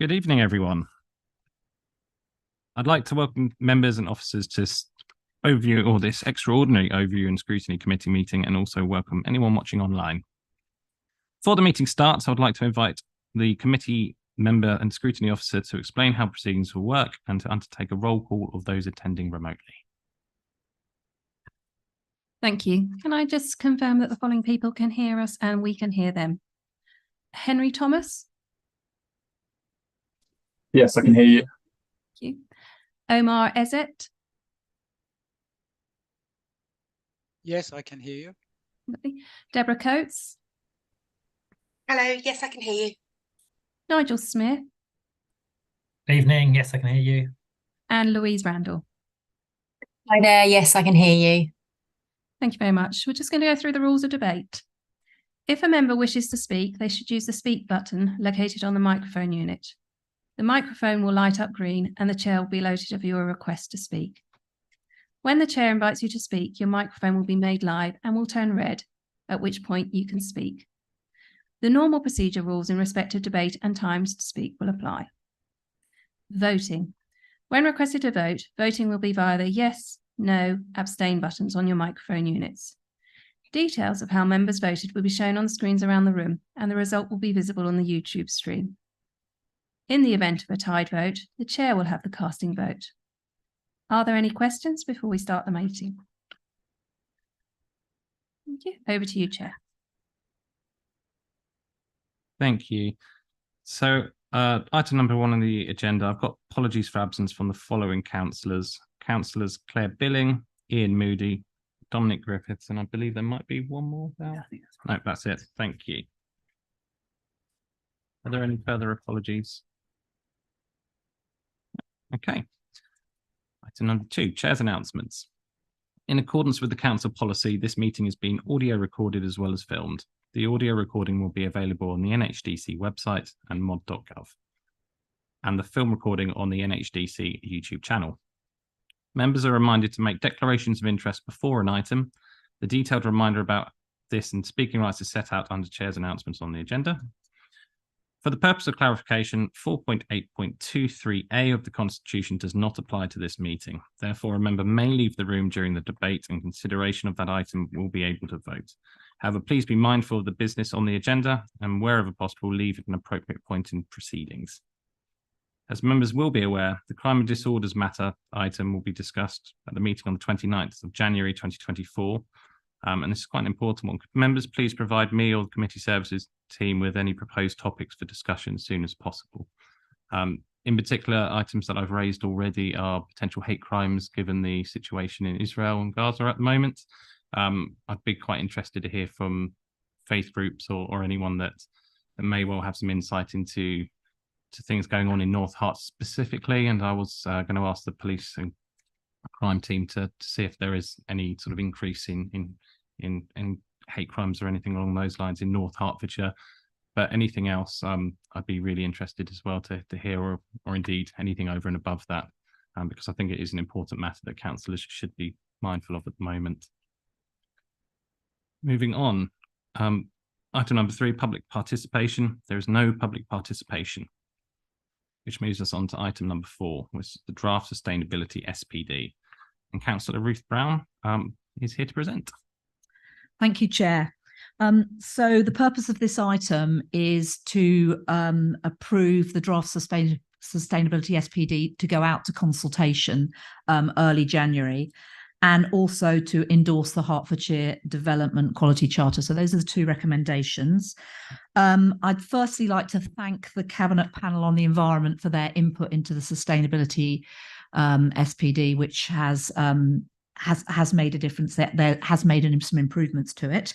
Good evening, everyone. I'd like to welcome members and officers to overview or this extraordinary overview and scrutiny committee meeting, and also welcome anyone watching online. Before the meeting starts, I would like to invite the committee member and scrutiny officer to explain how proceedings will work and to undertake a roll call of those attending remotely. Thank you. Can I just confirm that the following people can hear us and we can hear them? Henry Thomas? Yes, I can hear you. Thank you. Omar Ezet? Yes, I can hear you. Lovely. Deborah Coates? Hello, yes, I can hear you. Nigel Smith? Evening, yes, I can hear you. And Louise Randall? Hi there, yes, I can hear you. Thank you very much. We're just going to go through the rules of debate. If a member wishes to speak, they should use the speak button located on the microphone unit. The microphone will light up green and the chair will be alerted of your request to speak. When the chair invites you to speak, your microphone will be made live and will turn red, at which point you can speak. The normal procedure rules in respect of debate and times to speak will apply. Voting. When requested to vote, voting will be via the yes, no, abstain buttons on your microphone units. Details of how members voted will be shown on the screens around the room, and the result will be visible on the YouTube stream. In the event of a tied vote, the chair will have the casting vote. Are there any questions before we start the meeting? Thank you. Over to you, Chair. Thank you. So item number 1 on the agenda, I've got apologies for absence from the following councillors. Councillors Claire Billing, Ian Moody, Dominic Griffiths, and I believe there might be one more now. Yeah, I think that's No, that's it. Thank you. Are there any further apologies? Okay. Item number 2, Chair's announcements. In accordance with the council policy, this meeting is being audio recorded as well as filmed. The audio recording will be available on the NHDC website and mod.gov, and the film recording on the NHDC YouTube channel. Members are reminded to make declarations of interest before an item. The detailed reminder about this and speaking rights is set out under Chair's announcements on the agenda. For the purpose of clarification, 4.8.23a of the Constitution does not apply to this meeting. Therefore, a member may leave the room during the debate and consideration of that item will be able to vote. However, please be mindful of the business on the agenda and wherever possible, leave at an appropriate point in proceedings. As members will be aware, the crime and disorders matter item will be discussed at the meeting on the 29th of January 2024. And this is quite an important one. Could members please provide me or the committee services team with any proposed topics for discussion as soon as possible? In particular, items that I've raised already are potential hate crimes given the situation in Israel and Gaza at the moment. I'd be quite interested to hear from faith groups or anyone that may well have some insight into things going on in North Hart specifically. And I was going to ask the police and crime team to see if there is any sort of increase in hate crimes or anything along those lines in North Hertfordshire. But anything else, I'd be really interested as well to hear, or indeed anything over and above that, because I think it is an important matter that councillors should be mindful of at the moment. Moving on, item number 3, public participation. There is no public participation, which moves us on to item number 4, which is the draft sustainability SPD. And Councillor Ruth Brown is here to present. Thank you, Chair. So the purpose of this item is to approve the draft sustainability SPD to go out to consultation early January, and also to endorse the Hertfordshire Development Quality Charter. So those are the 2 recommendations. I'd firstly like to thank the Cabinet Panel on the Environment for their input into the sustainability SPD, which has made a difference. There has made some improvements to it.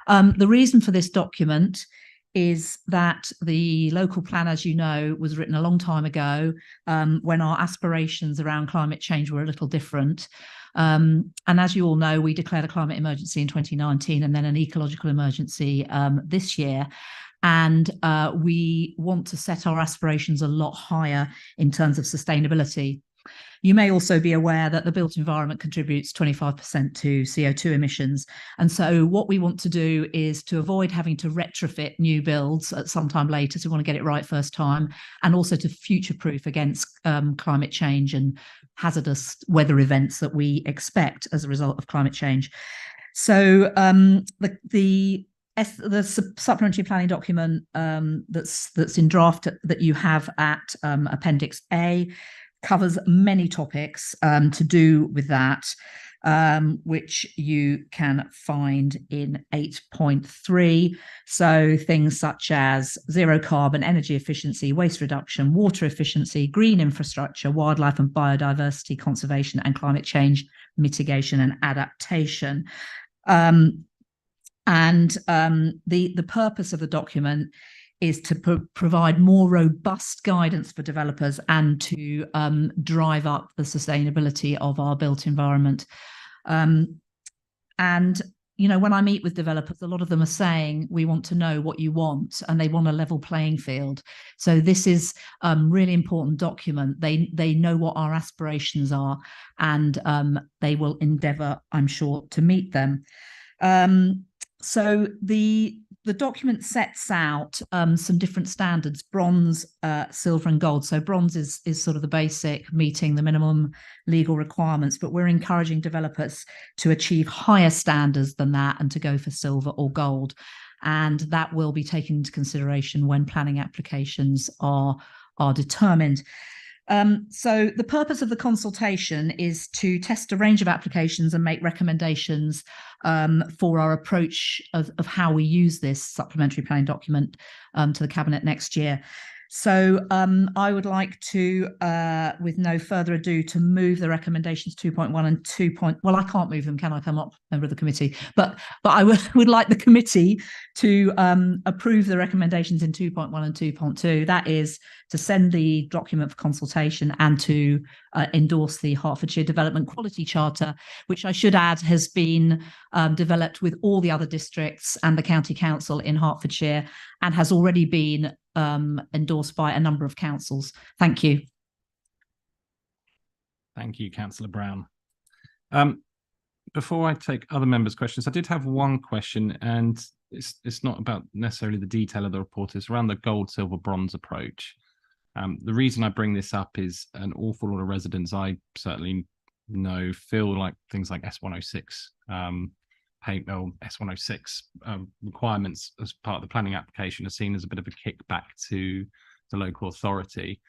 The reason for this document is that the local plan, as you know, was written a long time ago when our aspirations around climate change were a little different. And as you all know, we declared a climate emergency in 2019 and then an ecological emergency this year. And we want to set our aspirations a lot higher in terms of sustainability. You may also be aware that the built environment contributes 25% to CO2 emissions. And so what we want to do is to avoid having to retrofit new builds at some time later. So we want to get it right first time, and also to future-proof against climate change and hazardous weather events that we expect as a result of climate change. So the supplementary planning document that's in draft that you have at Appendix A covers many topics to do with that, which you can find in 8.3. So things such as zero carbon, energy efficiency, waste reduction, water efficiency, green infrastructure, wildlife and biodiversity conservation, and climate change mitigation and adaptation. The purpose of the document is to provide more robust guidance for developers and to drive up the sustainability of our built environment. You know, when I meet with developers, a lot of them are saying, we want to know what you want, and they want a level playing field. So this is a really important document. They know what our aspirations are, and they will endeavour, I'm sure, to meet them. So the document sets out some different standards: bronze, silver and gold. So bronze is sort of the basic, meeting the minimum legal requirements, but we're encouraging developers to achieve higher standards than that and to go for silver or gold. And that will be taken into consideration when planning applications are determined. So the purpose of the consultation is to test a range of applications and make recommendations for our approach of how we use this supplementary planning document to the Cabinet next year. So I would like to, with no further ado, to move the recommendations 2.1 and 2. Well, I can't move them, can I? I'm not a member of the committee, but I would like the committee to approve the recommendations in 2.1 and 2.2. That is to send the document for consultation and to endorse the Hertfordshire Development Quality Charter, which I should add has been developed with all the other districts and the County Council in Hertfordshire, and has already been endorsed by a number of councils. Thank you. Thank you, Councillor Brown. Before I take other members' questions, I did have one question, and it's not about necessarily the detail of the report. It's around the gold, silver, bronze approach. The reason I bring this up is an awful lot of residents I certainly know feel like things like S106 S106 requirements as part of the planning application are seen as a bit of a kickback to the local authority,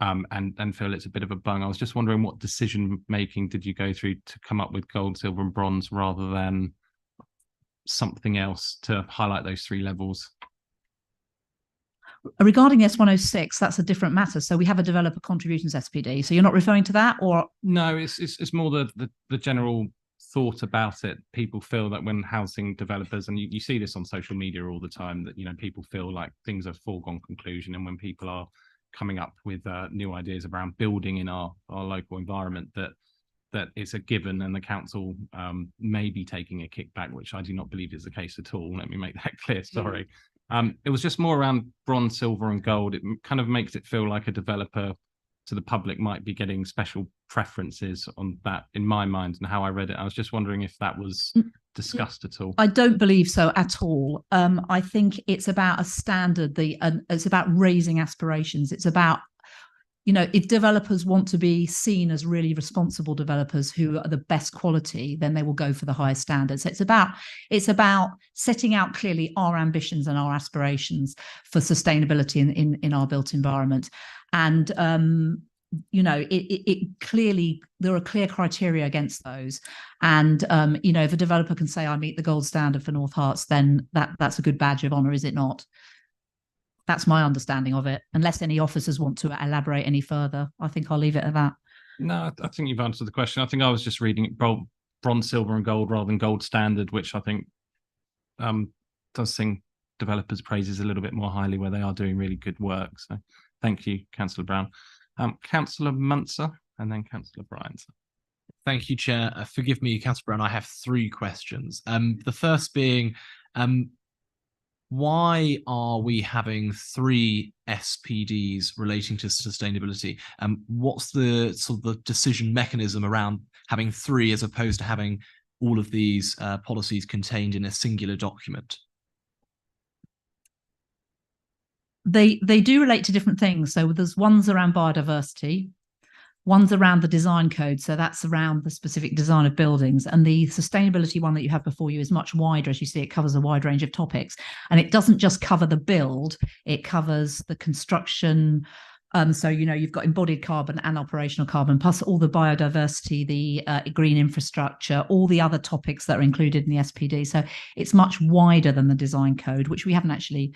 and feel it's a bit of a bung. I was just wondering, what decision making did you go through to come up with gold, silver and bronze rather than something else to highlight those three levels? Regarding S106, that's a different matter. So we have a developer contributions SPD. So you're not referring to that, or? No, it's more the general thought about it. People feel that when housing developers, and you see this on social media all the time, that, you know, people feel like things are foregone conclusion, and when people are coming up with new ideas around building in our local environment, that it's a given, and the council may be taking a kickback, which I do not believe is the case at all. Let me make that clear. Sorry. It was just more around bronze, silver and gold. It kind of makes it feel like a developer to the public might be getting special preferences on that, in my mind, and how I read it. I was just wondering if that was discussed at all. I don't believe so at all. I think it's about a standard. It's about raising aspirations. It's about, you know, if developers want to be seen as really responsible developers who are the best quality, then they will go for the highest standards. So it's about setting out clearly our ambitions and our aspirations for sustainability in our built environment. And you know, it clearly, there are clear criteria against those. And you know, if a developer can say, I meet the gold standard for North Herts, then that's a good badge of honour, is it not? That's my understanding of it. Unless any officers want to elaborate any further, I think I'll leave it at that. No, I think you've answered the question. I think I was just reading it bronze, silver and gold rather than gold standard, which I think does sing developers' praises a little bit more highly where they are doing really good work. So thank you, Councillor Brown. Councillor Munzer and then Councillor Bryant. Thank you, Chair. Forgive me, Councillor Brown, I have three questions. The first being, why are we having 3 SPDs relating to sustainability? What's the sort of the decision mechanism around having 3 as opposed to having all of these policies contained in a singular document? They do relate to different things. So there's ones around biodiversity, one's around the design code, so that's around the specific design of buildings, and the sustainability one that you have before you is much wider. As you see, it covers a wide range of topics, and it doesn't just cover the build, it covers the construction. So, you know, you've got embodied carbon and operational carbon, plus all the biodiversity, the green infrastructure, all the other topics that are included in the SPD. So it's much wider than the design code, which we haven't actually,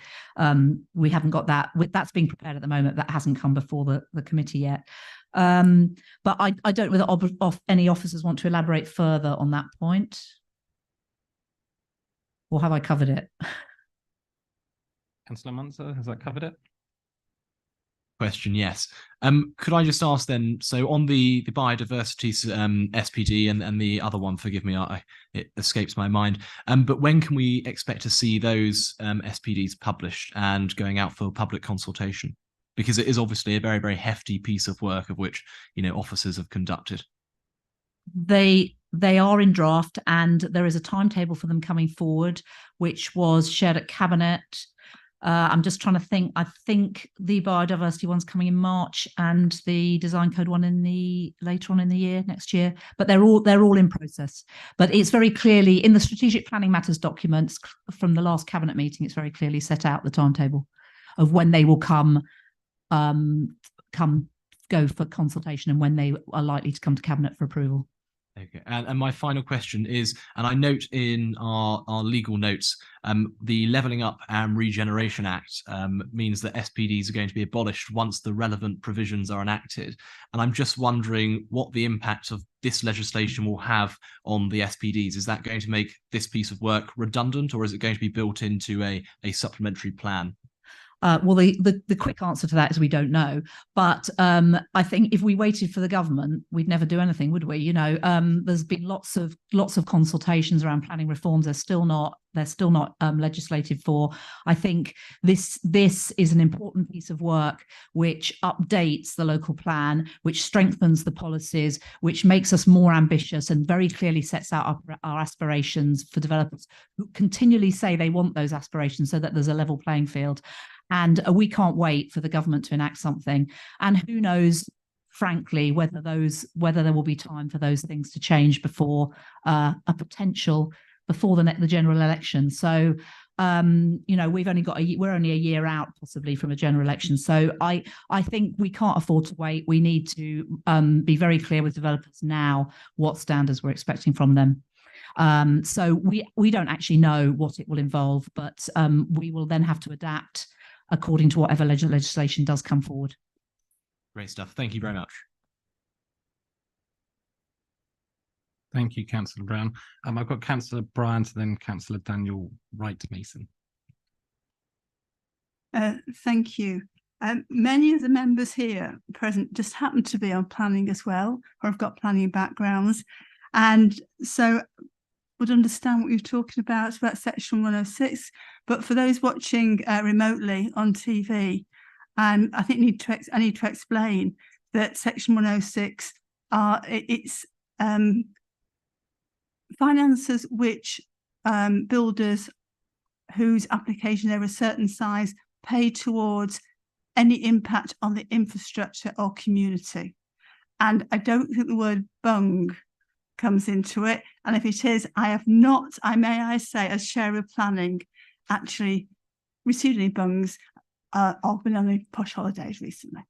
we haven't got that. That's being prepared at the moment. That hasn't come before the committee yet. But I don't know whether any officers want to elaborate further on that point. Or have I covered it? Councillor Munzer, has that covered it? Question, yes. Could I just ask then, so on the biodiversity SPD and the other one, forgive me, it escapes my mind, but when can we expect to see those SPDs published and going out for public consultation? Because it is obviously a very, very hefty piece of work of which, you know, officers have conducted. They are in draft, and there is a timetable for them coming forward, which was shared at Cabinet. I'm just trying to think. I think the biodiversity one's coming in March, and the design code one later on in the year, next year. But they're all in process. But it's very clearly in the strategic planning matters documents from the last Cabinet meeting. It's very clearly set out the timetable of when they will come go for consultation and when they are likely to come to Cabinet for approval. Okay, and my final question is, and I note in our legal notes, the Levelling Up and Regeneration Act means that SPDs are going to be abolished once the relevant provisions are enacted. And I'm just wondering what the impact of this legislation will have on the SPDs. Is that going to make this piece of work redundant, or is it going to be built into a supplementary plan? Well, the quick answer to that is we don't know. But I think if we waited for the government, we'd never do anything, would we? You know, there's been lots of consultations around planning reforms. They're still not legislated for. I think this is an important piece of work which updates the local plan, which strengthens the policies, which makes us more ambitious and very clearly sets out our aspirations for developers who continually say they want those aspirations so that there's a level playing field. And we can't wait for the government to enact something. And who knows, frankly, whether there will be time for those things to change before before the general election. So, you know, we're only a year out possibly from a general election. So I think we can't afford to wait. We need to be very clear with developers now what standards we're expecting from them. So we don't actually know what it will involve, but we will then have to adapt according to whatever legislation does come forward. Great stuff. Thank you very much. Thank you, Councillor Brown. I've got Councillor Bryant and then Councillor Daniel Wright-Mason. Thank you. Many of the members here present just happen to be on planning as well, or have got planning backgrounds, and so would understand what you're talking about Section 106. But for those watching remotely on TV, and I think I need to explain that Section 106 it's finances which builders whose application are a certain size pay towards any impact on the infrastructure or community. And I don't think the word bung comes into it. And if it is, I have not, I say, as chair of planning, actually received any bungs or been on any posh holidays recently.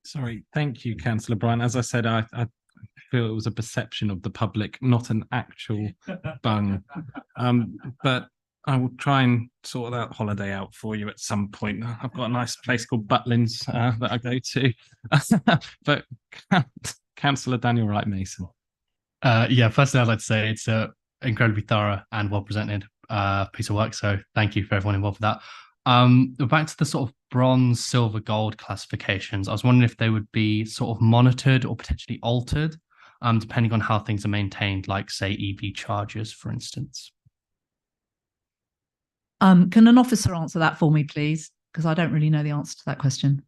Sorry, thank you, Councillor Bryant. As I said, I feel it was a perception of the public, not an actual bung. But I will try and sort that holiday out for you at some point. I've got a nice place called Butlins that I go to. But Councillor Daniel Wright-Mason. Yeah, firstly, I'd like to say it's a incredibly thorough and well presented piece of work. So thank you for everyone involved with that. Back to the sort of bronze, silver, gold classifications. I was wondering if they would be sort of monitored or potentially altered, depending on how things are maintained, like say EV chargers, for instance. Can an officer answer that for me, please? Because I don't really know the answer to that question.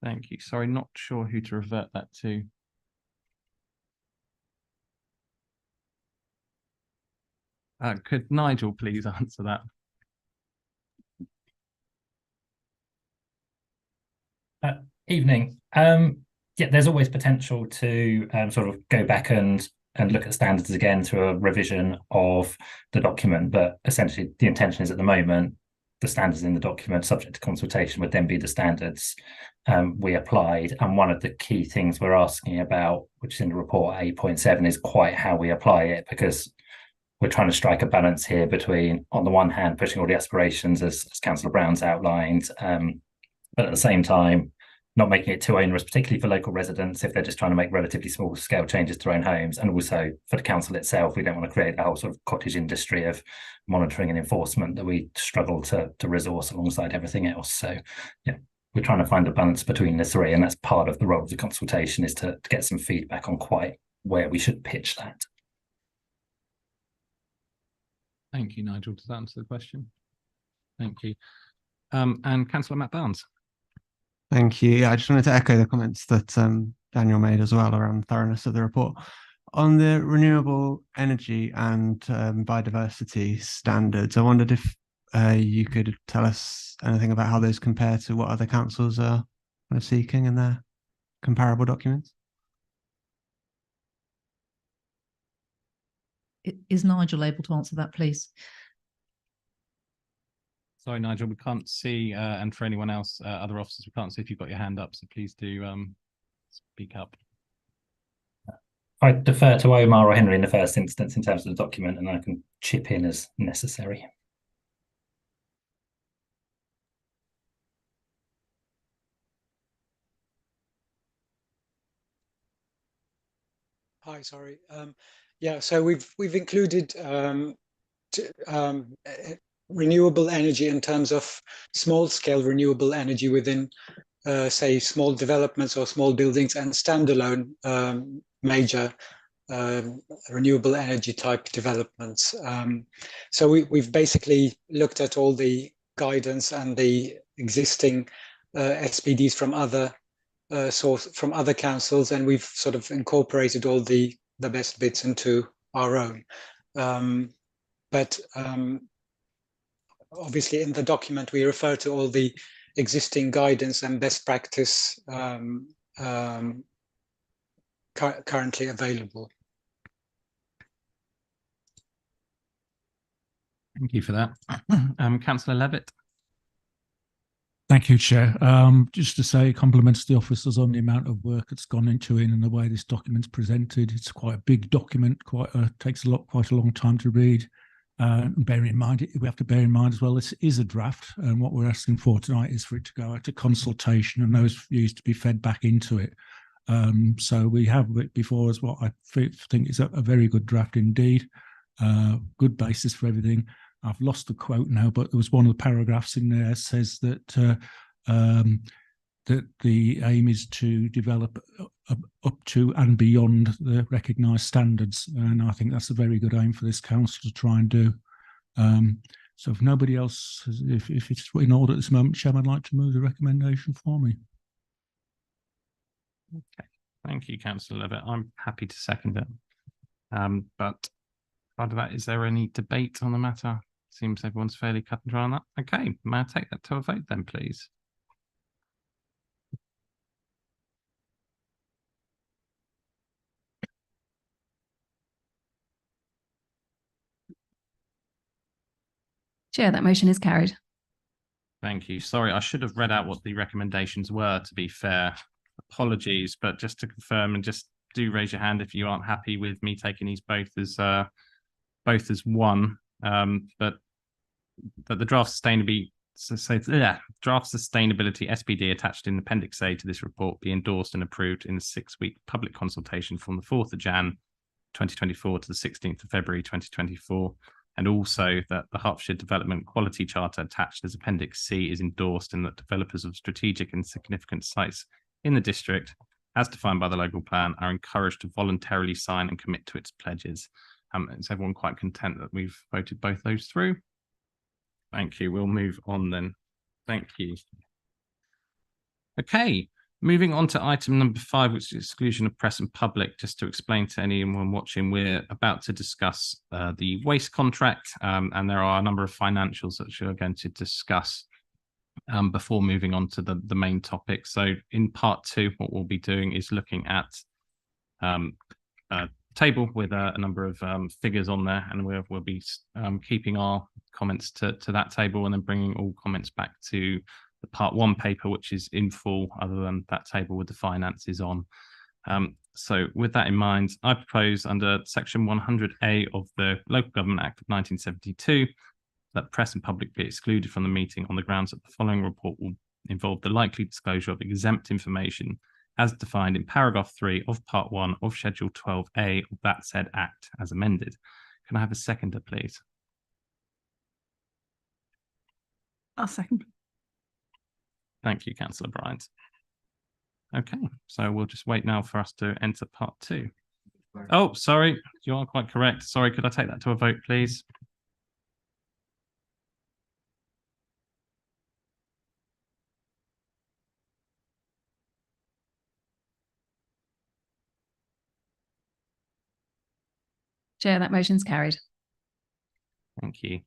Thank you. Sorry, not sure who to revert that to. Could Nigel please answer that? Evening. Yeah, there's always potential to sort of go back and look at standards again through a revision of the document, but essentially the intention is at the moment the standards in the document subject to consultation would then be the standards we applied. And one of the key things we're asking about, which is in the report 8.7, is quite how we apply it, because we're trying to strike a balance here between, on the one hand, pushing all the aspirations as Councillor Brown's outlined, but at the same time, not making it too onerous, particularly for local residents if they're just trying to make relatively small scale changes to their own homes. And also for the council itself, we don't want to create a whole sort of cottage industry of monitoring and enforcement that we struggle to resource alongside everything else. So yeah, we're trying to find a balance between the three, and that's part of the role of the consultation, is to get some feedback on quite where we should pitch that. Thank you, Nigel. Does that answer the question? Thank you. And Councillor Matt Barnes. Thank you. Yeah, I just wanted to echo the comments that Daniel made as well around thoroughness of the report. On the renewable energy and biodiversity standards, I wondered if you could tell us anything about how those compare to what other councils are seeking in their comparable documents. Is Nigel able to answer that, please? Sorry, Nigel, we can't see, and for anyone else, other officers, we can't see if you've got your hand up, so please do speak up. I defer to Omar or Henry in the first instance in terms of the document, and I can chip in as necessary. Hi, sorry. Yeah, so we've included renewable energy in terms of small scale renewable energy within say small developments or small buildings, and standalone major renewable energy type developments. So we've basically looked at all the guidance and the existing SPDs from other from other councils, and we've sort of incorporated all the best bits into our own. But obviously in the document we refer to all the existing guidance and best practice currently available. Thank you for that. Councillor Levitt. Thank you, Chair. Just to say, compliments to the officers on the amount of work that's gone into it and the way this document's presented. It's quite a big document, takes quite a long time to read. Bear in mind, we have to bear in mind as well, this is a draft, and what we're asking for tonight is for it to go out to consultation and those views to be fed back into it. So we have it before as what I think is a very good draft indeed. Good basis for everything. I've lost the quote now, but there was one of the paragraphs in there says that that the aim is to develop up to and beyond the recognised standards, and I think that's a very good aim for this council to try and do. So if nobody else, if it's in order at this moment, Chairman, I'd like to move the recommendation for me. Okay, thank you, Councillor Levitt. I'm happy to second it. But part of that, is there any debate on the matter? Seems everyone's fairly cut and dry on that. Okay, may I take that to a vote then, please? Chair, that motion is carried. Thank you. Sorry, I should have read out what the recommendations were, to be fair. Apologies, but just to confirm, and just do raise your hand if you aren't happy with me taking these both as one. But the draft sustainability SPD attached in Appendix A to this report be endorsed and approved in a 6-week public consultation from the 4th of Jan 2024 to the 16th of February 2024. And also that the Hertfordshire Development Quality Charter attached as Appendix C is endorsed, and that developers of strategic and significant sites in the district, as defined by the local plan, are encouraged to voluntarily sign and commit to its pledges. Is everyone quite content that we've voted both those through? Thank you. We'll move on then. Thank you. Okay, moving on to item number 5, which is exclusion of press and public. Just to explain to anyone watching, we're about to discuss the waste contract, and there are a number of financials that we're going to discuss before moving on to the main topic. So in part 2, what we'll be doing is looking at a table with a number of figures on there, and we'll be keeping our comments to that table and then bringing all comments back to the part 1 paper, which is in full, other than that table with the finances on. So with that in mind, I propose under section 100A of the Local Government Act of 1972 that press and public be excluded from the meeting on the grounds that the following report will involve the likely disclosure of exempt information as defined in paragraph 3 of part 1 of schedule 12A of that said act as amended. Can I have a seconder, please? I'll second. Thank you, Councillor Bryant. Okay, so we'll just wait now for us to enter part 2. Oh, sorry, you are quite correct. Sorry, could I take that to a vote, please? Chair, that motion's carried. Thank you.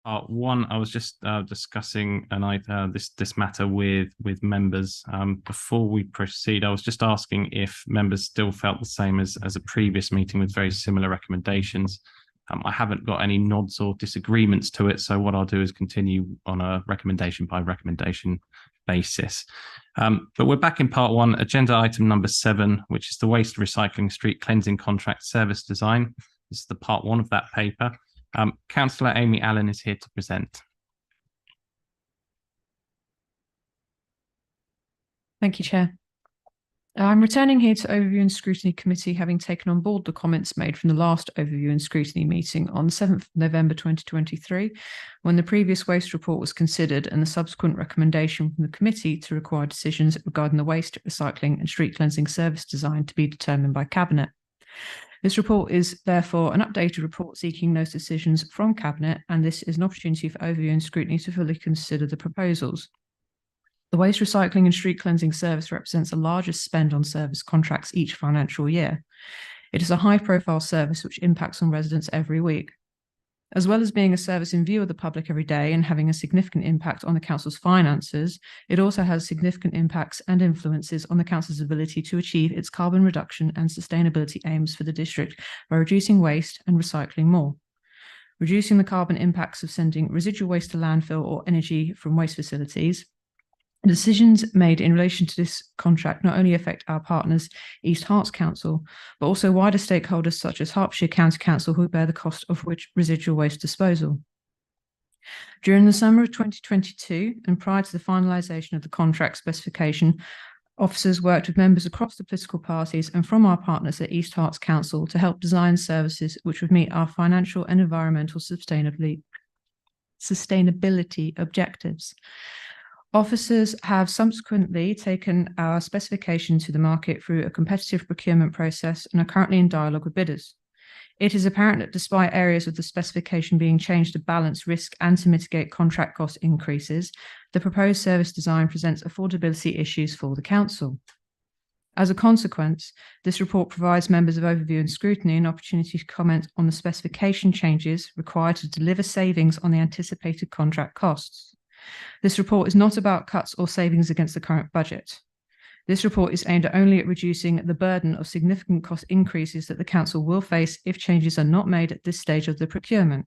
Part one, I was just discussing this matter with members. Before we proceed, I was just asking if members still felt the same as a previous meeting with very similar recommendations. I haven't got any nods or disagreements to it, so what I'll do is continue on a recommendation by recommendation basis. But we're back in part one, agenda item number 7, which is the waste recycling street cleansing contract service design. This is the part one of that paper. Councillor Amy Allen is here to present. Thank you, Chair. I'm returning here to Overview and Scrutiny Committee, having taken on board the comments made from the last Overview and Scrutiny meeting on 7th of November 2023, when the previous waste report was considered and the subsequent recommendation from the committee to require decisions regarding the waste, recycling and street cleansing service design to be determined by Cabinet. This report is therefore an updated report seeking those decisions from Cabinet, and this is an opportunity for Overview and Scrutiny to fully consider the proposals. The waste recycling and street cleansing service represents the largest spend on service contracts each financial year. It is a high-profile service which impacts on residents every week. As well as being a service in view of the public every day and having a significant impact on the council's finances, it also has significant impacts and influences on the council's ability to achieve its carbon reduction and sustainability aims for the district by reducing waste and recycling more. Reducing the carbon impacts of sending residual waste to landfill or energy from waste facilities. Decisions made in relation to this contract not only affect our partners, East Herts Council, but also wider stakeholders such as Hertfordshire County Council, who bear the cost of which residual waste disposal. During the summer of 2022, and prior to the finalisation of the contract specification, officers worked with members across the political parties and from our partners at East Herts Council to help design services which would meet our financial and environmental sustainability objectives. Officers have subsequently taken our specification to the market through a competitive procurement process and are currently in dialogue with bidders. It is apparent that despite areas of the specification being changed to balance risk and to mitigate contract cost increases, the proposed service design presents affordability issues for the council. As a consequence, this report provides members of Overview and Scrutiny an opportunity to comment on the specification changes required to deliver savings on the anticipated contract costs. This report is not about cuts or savings against the current budget. This report is aimed only at reducing the burden of significant cost increases that the council will face if changes are not made at this stage of the procurement.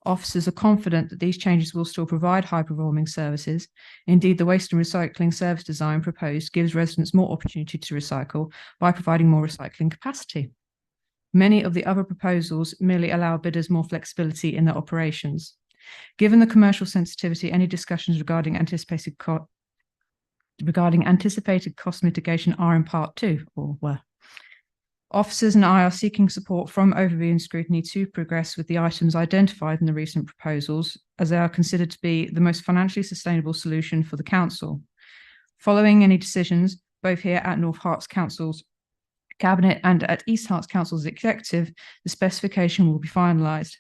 Officers are confident that these changes will still provide high-performing services. Indeed, the waste and recycling service design proposed gives residents more opportunity to recycle by providing more recycling capacity. Many of the other proposals merely allow bidders more flexibility in their operations. Given the commercial sensitivity, any discussions regarding anticipated cost mitigation are in part 2, or were. Officers and I are seeking support from Overview and Scrutiny to progress with the items identified in the recent proposals, as they are considered to be the most financially sustainable solution for the council. Following any decisions, both here at North Herts Council's Cabinet and at East Herts Council's Executive, the specification will be finalised.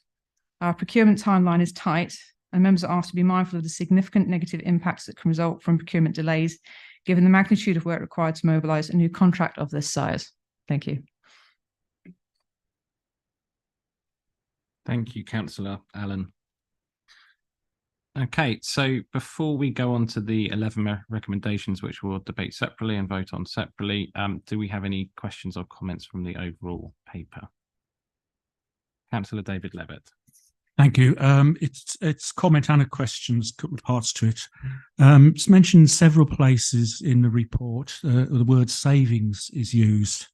Our procurement timeline is tight, and members are asked to be mindful of the significant negative impacts that can result from procurement delays, given the magnitude of work required to mobilise a new contract of this size. Thank you. Thank you, Councillor Allen. Okay, so before we go on to the 11 recommendations, which we'll debate separately and vote on separately, do we have any questions or comments from the overall paper? Councillor David Levitt. Thank you. It's comment and a question, a couple of parts to it. It's mentioned several places in the report, the word savings is used.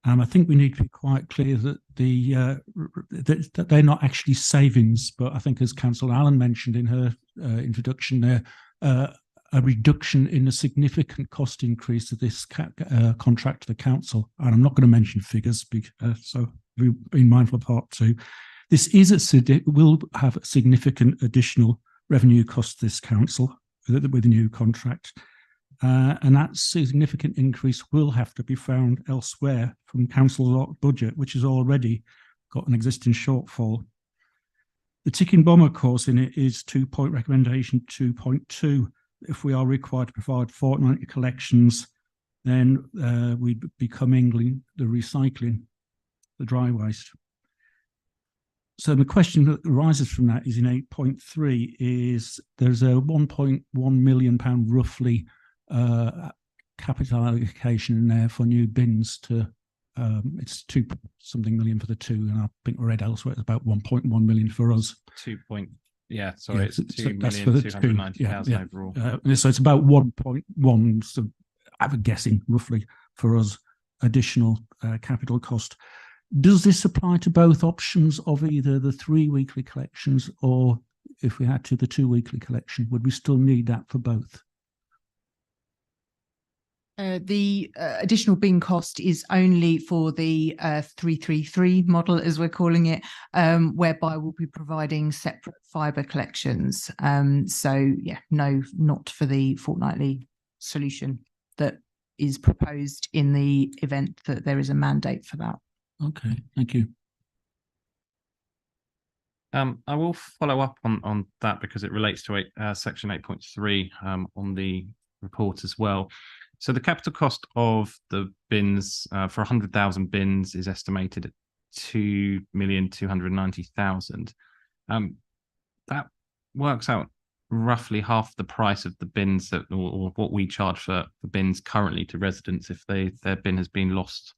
I think we need to be quite clear that that they're not actually savings, but I think as Councillor Allen mentioned in her introduction there, a reduction in the significant cost increase of this contract to the council. And I'm not going to mention figures, so be mindful of part 2. This will have a significant additional revenue cost to this council with a new contract. And that significant increase will have to be found elsewhere from council's budget, which has already got an existing shortfall. The ticking bomb, of course, in it is two-point recommendation 2.2. If we are required to provide fortnightly collections, then we'd be commingling the recycling, the dry waste. So the question that arises from that is in 8.3 is there's a £1.1 million roughly capital allocation in there for new bins to it's 2 something million for the two, and I think we read elsewhere it's about 1.1 million for us. 2 point, yeah, sorry, it's so that's 2,290,000 overall. So it's about 1.1, so I'm guessing roughly for us additional capital cost. Does this apply to both options of either the 3 weekly collections, or if we had to the 2 weekly collection, would we still need that for both? The additional bin cost is only for the 333 model, as we're calling it, whereby we'll be providing separate fibre collections. So, yeah, no, not for the fortnightly solution that is proposed in the event that there is a mandate for that. Okay, thank you. I will follow up on that because it relates to section 8.3 on the report as well. So the capital cost of the bins for 100,000 bins is estimated at 2,290,000. That works out roughly half the price of the bins that, or what we charge for bins currently to residents if their bin has been lost.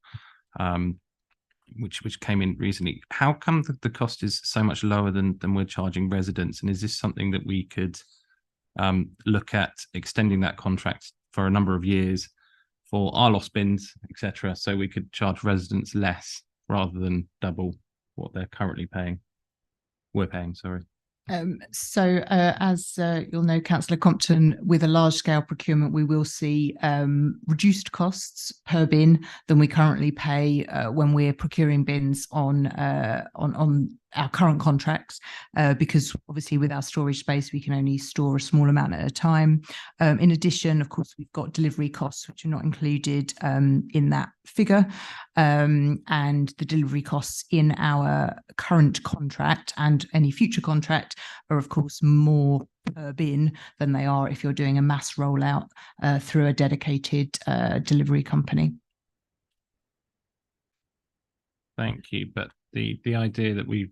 Which came in recently. How come the cost is so much lower than we're charging residents? And is this something that we could look at extending that contract for a number of years for our lost bins, etc., so we could charge residents less rather than double what they're currently paying? We're paying, sorry. As you'll know, Councillor Compton, with a large-scale procurement, we will see reduced costs per bin than we currently pay when we're procuring bins on our current contracts, because obviously with our storage space, we can only store a small amount at a time. In addition, of course, we've got delivery costs, which are not included in that figure. And the delivery costs in our current contract and any future contract are, of course, more per bin than they are if you're doing a mass rollout through a dedicated delivery company. Thank you. But the idea that we've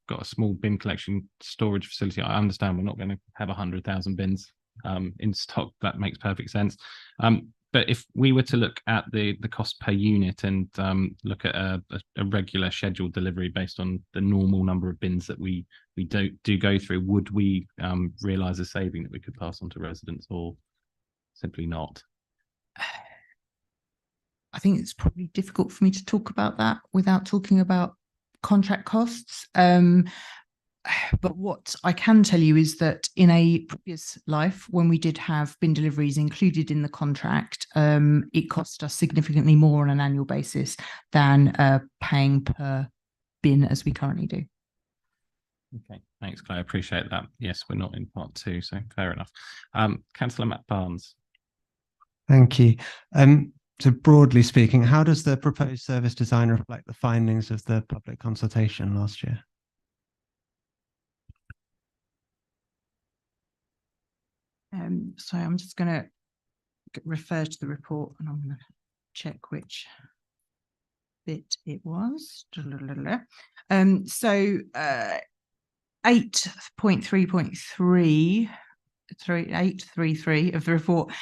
got a small bin collection storage facility, I understand we're not going to have 100,000 bins in stock. That makes perfect sense. But if we were to look at the cost per unit and look at a regular scheduled delivery based on the normal number of bins that we do go through, would we realise a saving that we could pass on to residents, or simply not? I think it's probably difficult for me to talk about that without talking about contract costs. But what I can tell you is that in a previous life, when we did have bin deliveries included in the contract, it cost us significantly more on an annual basis than paying per bin as we currently do. Okay, thanks, Claire. I appreciate that. Yes, we're not in part 2, so fair enough. Councillor Matt Barnes. Thank you. So broadly speaking, how does the proposed service design reflect the findings of the public consultation last year? So I'm just going to refer to the report and I'm going to check which bit it was. So 8.3.3 of the report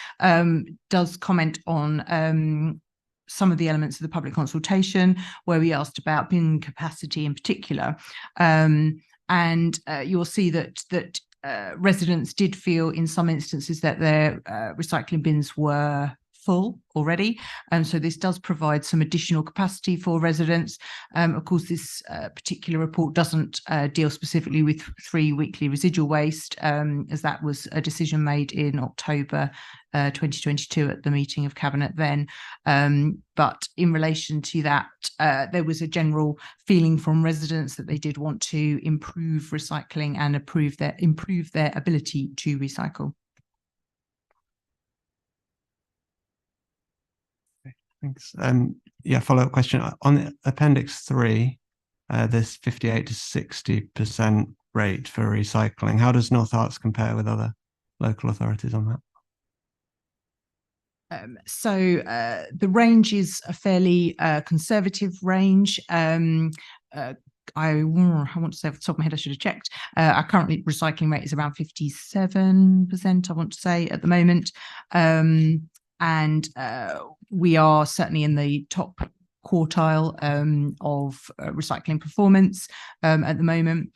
does comment on some of the elements of the public consultation where we asked about bin capacity in particular. And you'll see that residents did feel in some instances that their recycling bins were full already, and so this does provide some additional capacity for residents. Of course, this particular report doesn't deal specifically with 3 weekly residual waste, as that was a decision made in October 2022 at the meeting of Cabinet then. But in relation to that, there was a general feeling from residents that they did want to improve recycling and improve their ability to recycle. Thanks. Yeah, follow-up question. On Appendix 3, this 58 to 60% rate for recycling. How does North Arts compare with other local authorities on that? The range is a fairly conservative range. want to say off the top of my head, I should have checked. Our current recycling rate is around 57%, I want to say, at the moment. And we are certainly in the top quartile of recycling performance at the moment.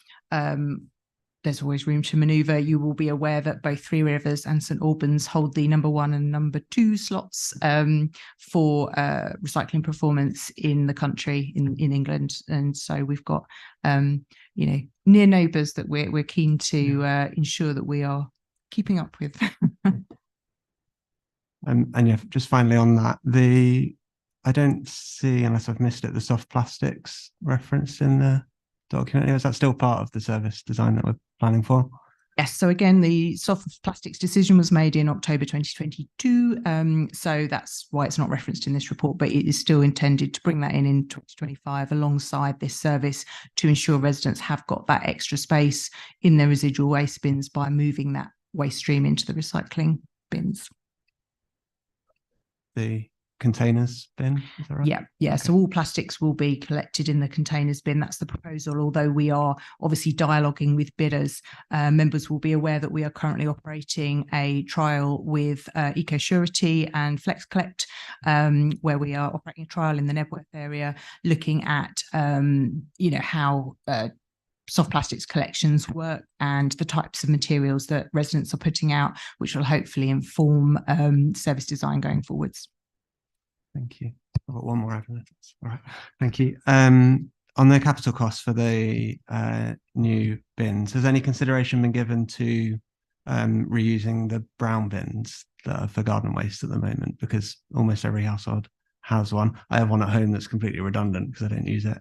There's always room to manoeuvre. You will be aware that both Three Rivers and St Albans hold the number 1 and number 2 slots for recycling performance in the country, in England. And so we've got, near neighbours that we're keen to ensure that we are keeping up with. And yeah, just finally on that, I don't see, unless I've missed it, the soft plastics referenced in the document. Is that still part of the service design that we're planning for? Yes. So again, the soft plastics decision was made in October 2022. So that's why it's not referenced in this report, but it is still intended to bring that in 2025 alongside this service to ensure residents have got that extra space in their residual waste bins by moving that waste stream into the recycling bins. The containers bin, is that right? Yeah. Okay. So all plastics will be collected in the containers bin. That's the proposal. Although we are obviously dialoguing with bidders, members will be aware that we are currently operating a trial with EcoSurety and Flex Collect, where we are operating a trial in the Nebworth area, looking at how soft plastics collections work and the types of materials that residents are putting out, which will hopefully inform service design going forwards. Thank you. I've got one more after that. All right. Thank you. On the capital costs for the new bins, has any consideration been given to reusing the brown bins that are for garden waste at the moment? Because almost every household has one. I have one at home that's completely redundant because I don't use it.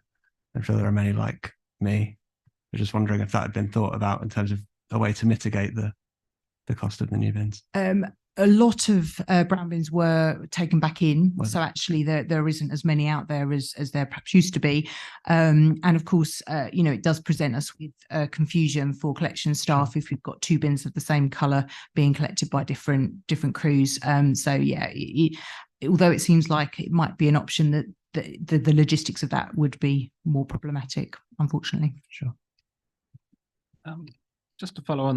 I'm sure there are many like me. I'm just wondering if that had been thought about in terms of a way to mitigate the cost of the new bins. A lot of brown bins were taken back in, Was so actually there isn't as many out there as there perhaps used to be, and of course it does present us with confusion for collection staff if we've got 2 bins of the same colour being collected by different crews. So yeah, although it seems like it might be an option, that the logistics of that would be more problematic, unfortunately. Sure. Just to follow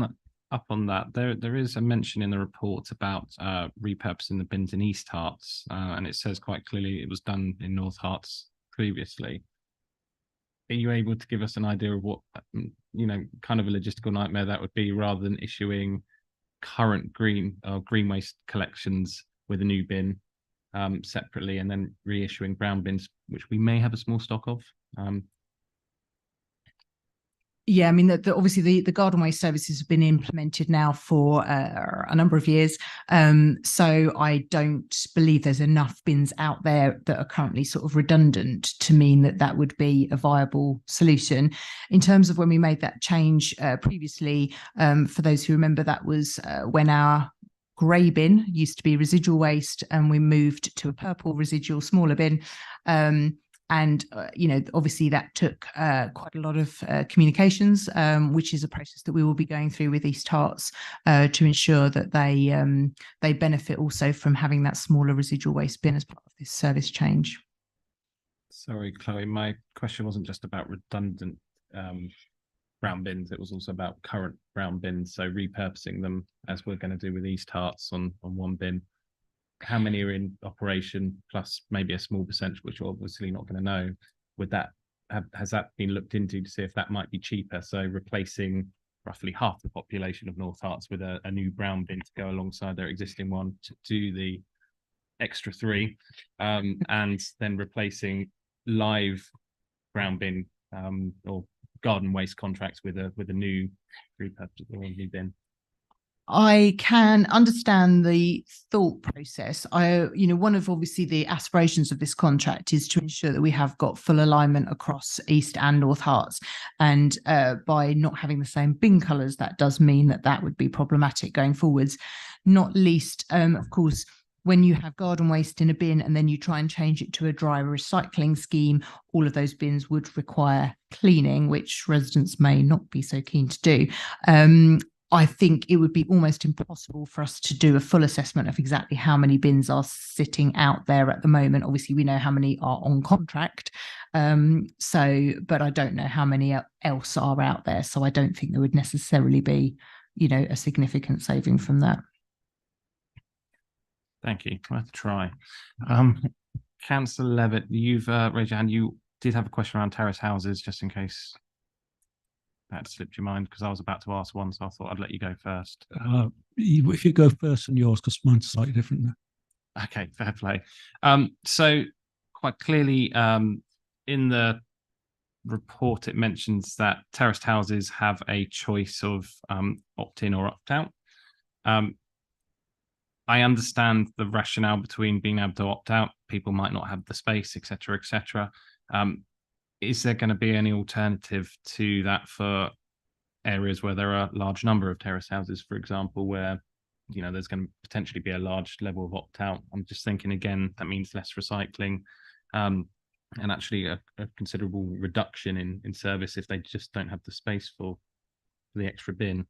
up on that, there is a mention in the report about repurposing the bins in East Herts, and it says quite clearly it was done in North Herts previously. Are you able to give us an idea of what kind of a logistical nightmare that would be, rather than issuing current green waste collections with a new bin separately, and then reissuing brown bins, which we may have a small stock of? Yeah, I mean, obviously the garden waste services have been implemented now for a number of years. So I don't believe there's enough bins out there that are currently sort of redundant to mean that would be a viable solution. In terms of when we made that change previously, for those who remember, that was when our grey bin used to be residual waste and we moved to a purple residual smaller bin. And, obviously that took quite a lot of communications, which is a process that we will be going through with East Herts to ensure that they benefit also from having that smaller residual waste bin as part of this service change. Sorry, Chloe, my question wasn't just about redundant brown bins. It was also about current brown bins. So repurposing them, as we're going to do with East Herts on one bin. How many are in operation, plus maybe a small percentage, which we're obviously not going to know? Would that has that been looked into to see if that might be cheaper? So replacing roughly half the population of North Herts with a new brown bin to go alongside their existing one to do the extra 3, and then replacing live brown bin or garden waste contracts with a new repurpose or a new bin. I can understand the thought process. One of obviously the aspirations of this contract is to ensure that we have got full alignment across East and North Herts. And by not having the same bin colours, that does mean that would be problematic going forwards. Not least, of course, when you have garden waste in a bin and then you try and change it to a dry recycling scheme, all of those bins would require cleaning, which residents may not be so keen to do. I think it would be almost impossible for us to do a full assessment of exactly how many bins are sitting out there at the moment. Obviously, we know how many are on contract, But I don't know how many else are out there. So I don't think there would necessarily be, a significant saving from that. Thank you. Worth a try. Councillor Levitt, you've raised your hand. You did have a question around terrace houses, just in case that slipped your mind, because I was about to ask one, so I thought I'd let you go first. If you go first on yours, because mine's slightly different. Okay, fair play. So quite clearly, in the report, it mentions that terraced houses have a choice of opt-in or opt-out. I understand the rationale between being able to opt out. People might not have the space, etc., etc. Is there going to be any alternative to that for areas where there are a large number of terrace houses, for example, where there's going to potentially be a large level of opt-out? I'm just thinking, again, that means less recycling, and actually a considerable reduction in service if they just don't have the space for the extra bin.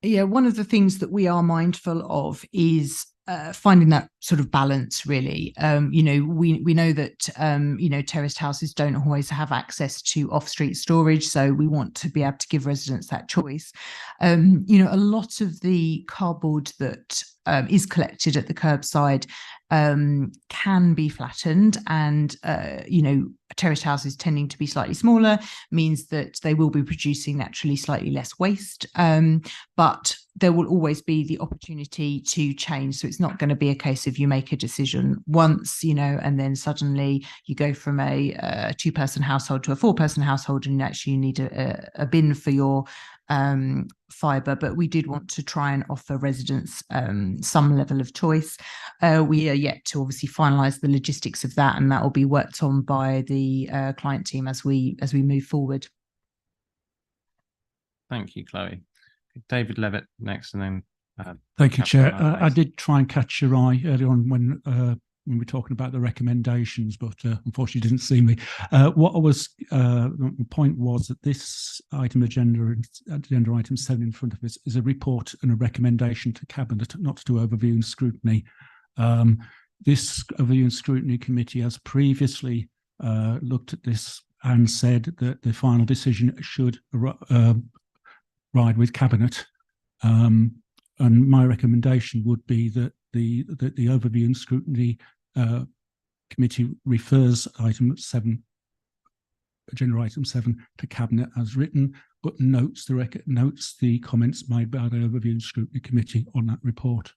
Yeah, one of the things that we are mindful of is finding that sort of balance, really. We know that terraced houses don't always have access to off-street storage, so we want to be able to give residents that choice. A lot of the cardboard that is collected at the curbside can be flattened, and terraced houses tending to be slightly smaller means that they will be producing naturally slightly less waste, but there will always be the opportunity to change. So it's not going to be a case of you make a decision once, and then suddenly you go from a two-person household to a four-person household, and actually you need a bin for your fibre. But we did want to try and offer residents some level of choice. We are yet to obviously finalise the logistics of that, and that will be worked on by the client team as we move forward. Thank you, Chloe. David Levitt next, and then thank you, Chair. I did try and catch your eye earlier on when we were talking about the recommendations, but unfortunately didn't see me. What I was the point was that this agenda item 7 in front of us is a report and a recommendation to Cabinet not to do overview and scrutiny. This overview and scrutiny committee has previously looked at this and said that the final decision should ride with Cabinet. And my recommendation would be that the overview and scrutiny committee refers agenda item 7 to Cabinet as written, but notes the comments made by the overview and scrutiny committee on that report.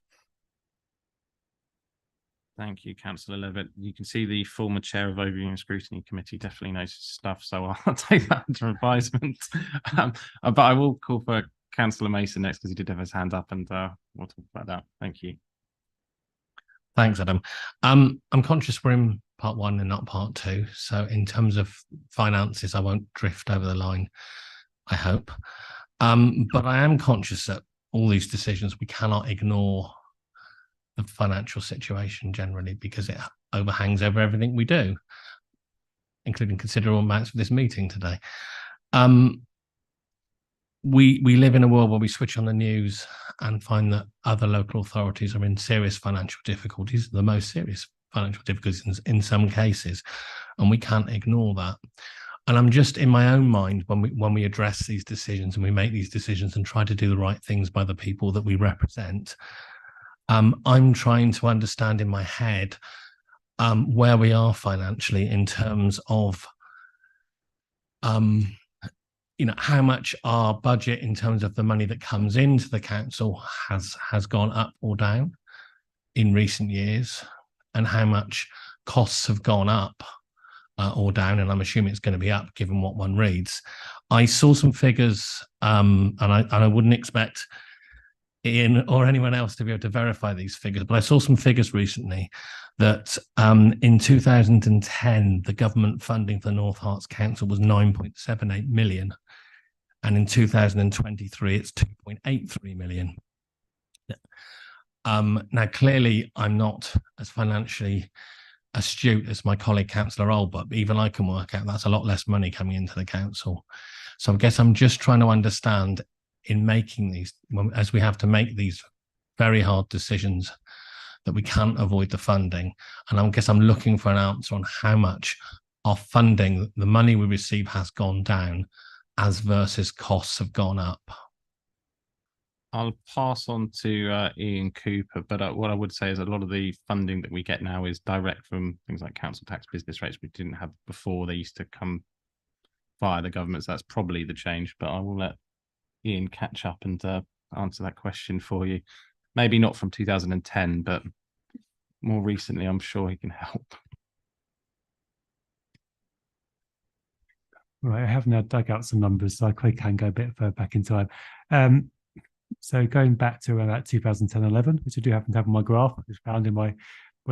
Thank you, Councillor Levitt. You can see the former chair of Overview and Scrutiny Committee definitely knows his stuff, so I'll take that under advisement. But I will call for Councillor Mason next, because he did have his hand up, and we'll talk about that. Thank you. Thanks, Adam. I'm conscious we're in part 1 and not part 2. So in terms of finances, I won't drift over the line, I hope. But I am conscious that all these decisions, we cannot ignore the financial situation generally, because it overhangs over everything we do, including considerable amounts of this meeting today. We live in a world where we switch on the news and find that other local authorities are in serious financial difficulties, the most serious financial difficulties in some cases, and we can't ignore that. And I'm just, in my own mind, when we address these decisions and we make these decisions and try to do the right things by the people that we represent, I'm trying to understand in my head where we are financially in terms of how much our budget in terms of the money that comes into the council has gone up or down in recent years, and how much costs have gone up or down, and I'm assuming it's going to be up given what one reads. I saw some figures, and I wouldn't expect Ian or anyone else to be able to verify these figures, but I saw some figures recently that in 2010, the government funding for the North Herts Council was 9.78 million. And in 2023, it's 2.83 million. Now, clearly, I'm not as financially astute as my colleague, Councillor Old, but even I can work out that's a lot less money coming into the council. So I guess I'm just trying to understand, in making these, as we have to make these very hard decisions that we can't avoid the funding. And I guess I'm looking for an answer on how much our funding, the money we receive, has gone down as versus costs have gone up. I'll pass on to Ian Cooper, but what I would say is a lot of the funding that we get now is direct from things like council tax, business rates we didn't have before. They used to come via the government, so that's probably the change. But I will let Ian catch up and answer that question for you. Maybe not from 2010, but more recently, I'm sure he can help. Right, I have now dug out some numbers, so I can go a bit further back in time. So going back to around 2010-11, which I do happen to have on my graph, which was found in one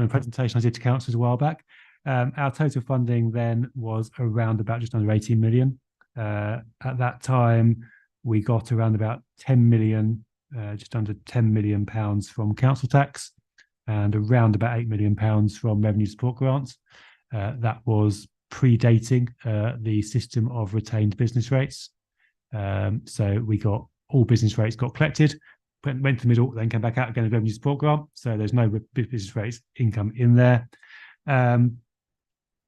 presentation I did to councillors a while back. Our total funding then was around about just under 18 million. At that time, we got around about 10 million, just under 10 million pounds from council tax, and around about 8 million pounds from revenue support grants. That was predating the system of retained business rates. So we got all business rates got collected, went to the middle, then came back out again as revenue support grant. So there's no business rates income in there.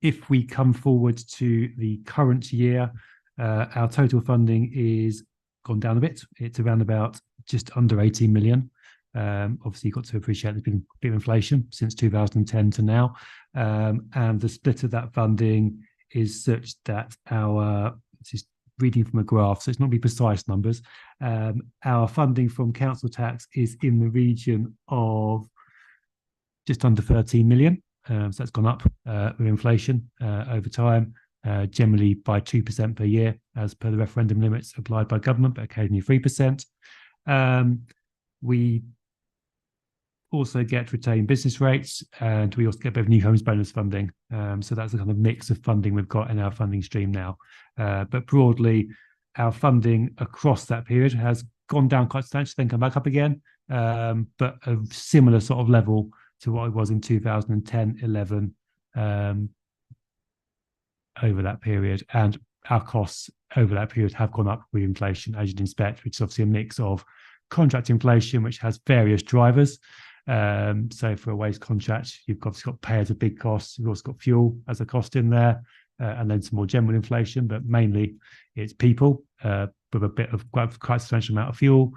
If we come forward to the current year, our total funding is gone down a bit. It's around about just under 18 million. Obviously, you've got to appreciate there's been a bit of inflation since 2010 to now. And the split of that funding is such that just reading from a graph, so it's not be precise numbers, our funding from council tax is in the region of just under 13 million. So that's gone up with inflation over time, generally by 2% per year, as per the referendum limits applied by government, but occasionally 3%. We also get retained business rates, and we also get a bit of new homes bonus funding. So that's the kind of mix of funding we've got in our funding stream now. But broadly, our funding across that period has gone down quite substantially, then come back up again, but a similar sort of level to what it was in 2010-11 over that period. And our costs over that period have gone up with inflation, as you'd expect, which is obviously a mix of contract inflation, which has various drivers. So for a waste contract, you've obviously got pay as a big cost. You've also got fuel as a cost in there, and then some more general inflation, but mainly it's people with a bit of quite substantial amount of fuel.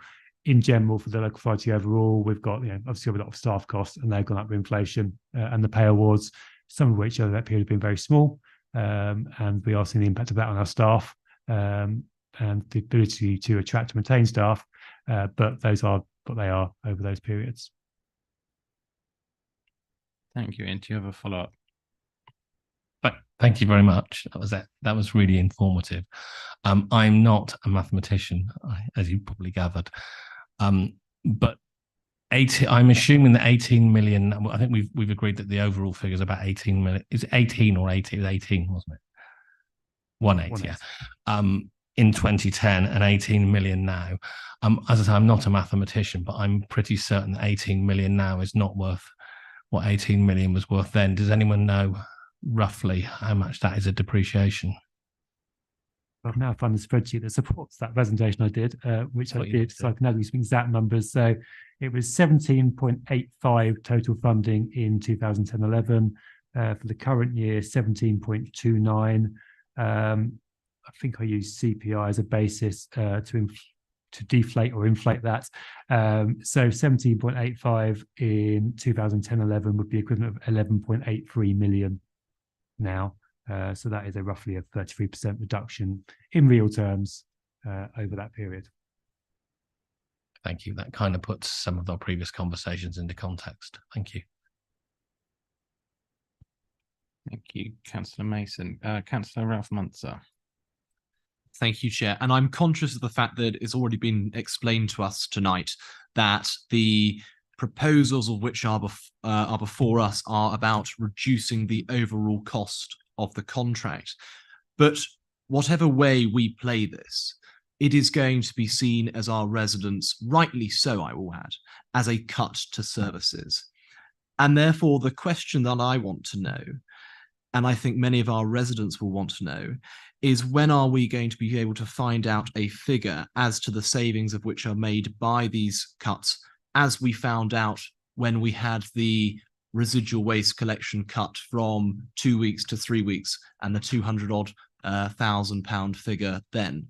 In general, for the local authority overall, we've got obviously a lot of staff costs, and they've gone up with inflation, and the pay awards, some of which over that period have been very small, and we are seeing the impact of that on our staff and the ability to attract and retain staff, but those are what they are over those periods. Thank you. And do you have a follow-up? Thank you very much. That was really informative. I'm not a mathematician, as you probably gathered, but I'm assuming that 18 million. I think we've agreed that the overall figure is about 18 million. Is it 18 or 80? It was 18, wasn't it? 18, yeah. In 2010 and 18 million now. As I say, I'm not a mathematician, but I'm pretty certain that 18 million now is not worth what 18 million was worth then. Does anyone know roughly how much that is a depreciation? I've now found the spreadsheet that supports that presentation I did, which I did, so I can now give you some exact numbers. So it was 17.85 total funding in 2010-11. For the current year, 17.29. I think I used CPI as a basis to deflate or inflate that. So 17.85 in 2010-11 would be equivalent of 11.83 million now. So that is roughly a 33% reduction in real terms over that period. Thank you. That kind of puts some of our previous conversations into context. Thank you. Thank you, Councillor Mason. Councillor Ralph Munzer. Thank you, Chair. And I'm conscious of the fact that it's already been explained to us tonight that the proposals of which are before us are about reducing the overall cost of the contract. But whatever way we play this, it is going to be seen as our residents, rightly so I will add, as a cut to services. And therefore the question that I want to know, and I think many of our residents will want to know, is when are we going to be able to find out a figure as to the savings of which are made by these cuts, as we found out when we had the residual waste collection cut from 2 weeks to 3 weeks and the 200 odd £1,000 figure then.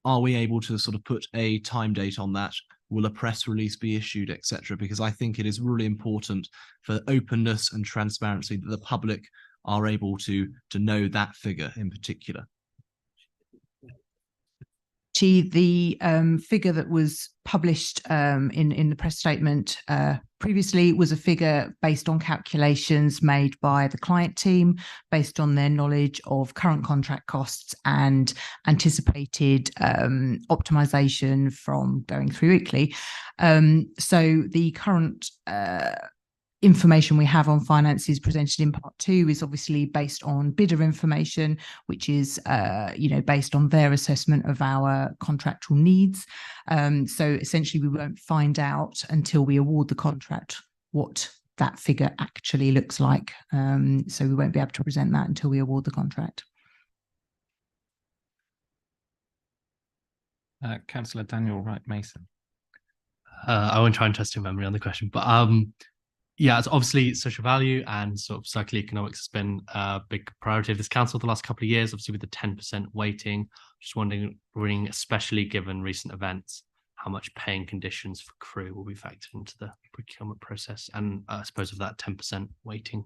Are we able to sort of put a time date on that? Will a press release be issued, etc.? Because I think it is really important for openness and transparency that the public are able to know that figure in particular. The figure that was published in the press statement previously was a figure based on calculations made by the client team, based on their knowledge of current contract costs and anticipated optimization from going through weekly. So the current information we have on finances presented in part 2 is obviously based on bidder information, which is based on their assessment of our contractual needs. So essentially we won't find out until we award the contract what that figure actually looks like. So we won't be able to present that until we award the contract. Councillor Daniel Wright Mason. I won't try and test your memory on the question, but yeah, it's obviously social value and sort of circular economics has been a big priority of this council the last couple of years, obviously with the 10% weighting. Just wondering, especially given recent events, how much paying conditions for crew will be factored into the procurement process, and I suppose of that 10% weighting.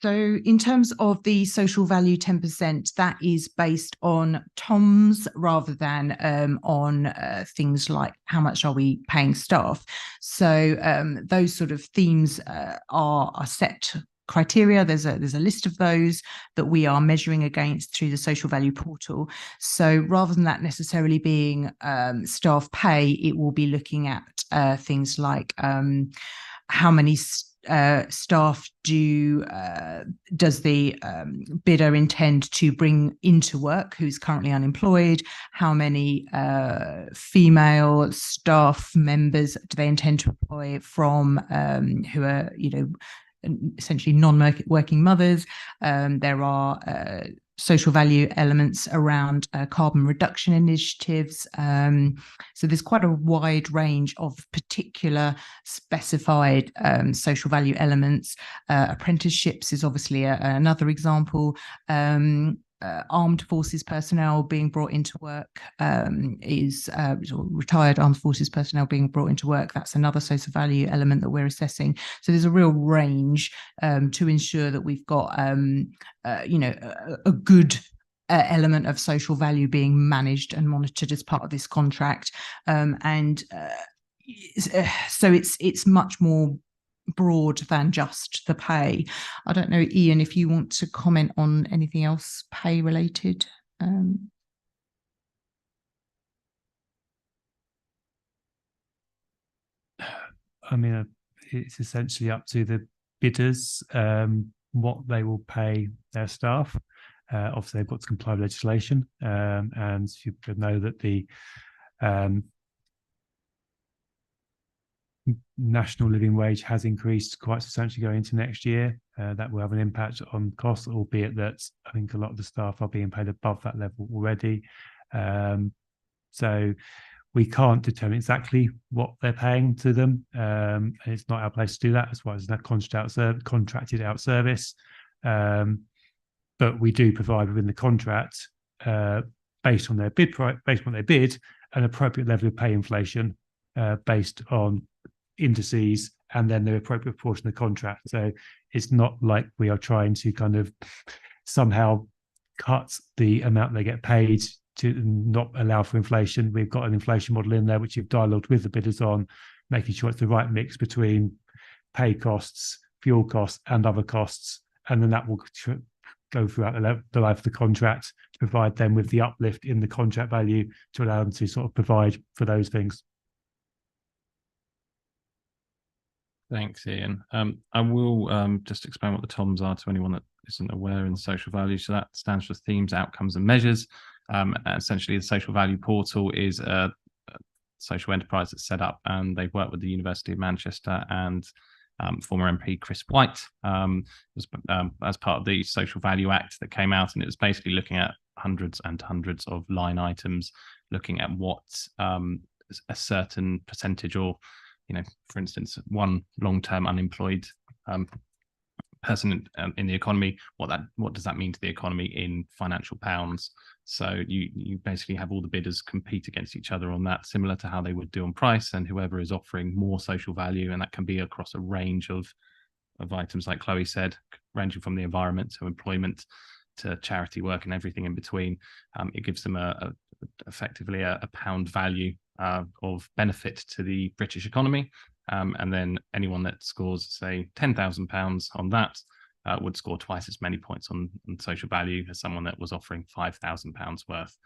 So in terms of the social value 10%, that is based on TOMs rather than on things like how much are we paying staff. So those sort of themes are set criteria. There's a list of those that we are measuring against through the social value portal. So rather than that necessarily being staff pay, it will be looking at things like how many staff does the bidder intend to bring into work who's currently unemployed? How many female staff members do they intend to employ from who are, essentially non-working mothers? There are social value elements around carbon reduction initiatives. So there's quite a wide range of particular specified social value elements. Apprenticeships is obviously another example. Armed forces personnel being brought into work is retired armed forces personnel being brought into work. That's another social value element that we're assessing. So there's a real range to ensure that we've got a good element of social value being managed and monitored as part of this contract. So it's much more broad than just the pay. I don't know, Ian, if you want to comment on anything else pay related. I mean, it's essentially up to the bidders what they will pay their staff. Obviously, they've got to comply with legislation, and you know that the national living wage has increased quite substantially going into next year. That will have an impact on costs, albeit that I think a lot of the staff are being paid above that level already. So we can't determine exactly what they're paying to them, and it's not our place to do that. That's why it's that contracted out service. But we do provide within the contract, based on their bid price, based on what they bid, an appropriate level of pay inflation based on indices and then the appropriate portion of the contract. So it's not like we are trying to kind of somehow cut the amount they get paid to not allow for inflation. We've got an inflation model in there which you've dialogued with the bidders on, making sure it's the right mix between pay costs, fuel costs and other costs, and then that will go throughout the life of the contract to provide them with the uplift in the contract value to allow them to sort of provide for those things. Thanks, Ian. I will just explain what the TOMs are to anyone that isn't aware in social value. So that stands for themes, outcomes and measures. Essentially, the social value portal is a social enterprise that's set up, and they've worked with the University of Manchester and former MP Chris White as part of the Social Value Act that came out, and it was basically looking at hundreds and hundreds of line items, looking at what a certain percentage, or for instance, one long-term unemployed person in the economy, what does that mean to the economy in financial pounds? So you basically have all the bidders compete against each other on that, similar to how they would do on price, and whoever is offering more social value, and that can be across a range of items, like Chloe said, ranging from the environment to employment to charity work and everything in between. It gives them effectively a pound value of benefit to the British economy. And then anyone that scores, say, £10,000 on that would score twice as many points on social value as someone that was offering £5,000 worth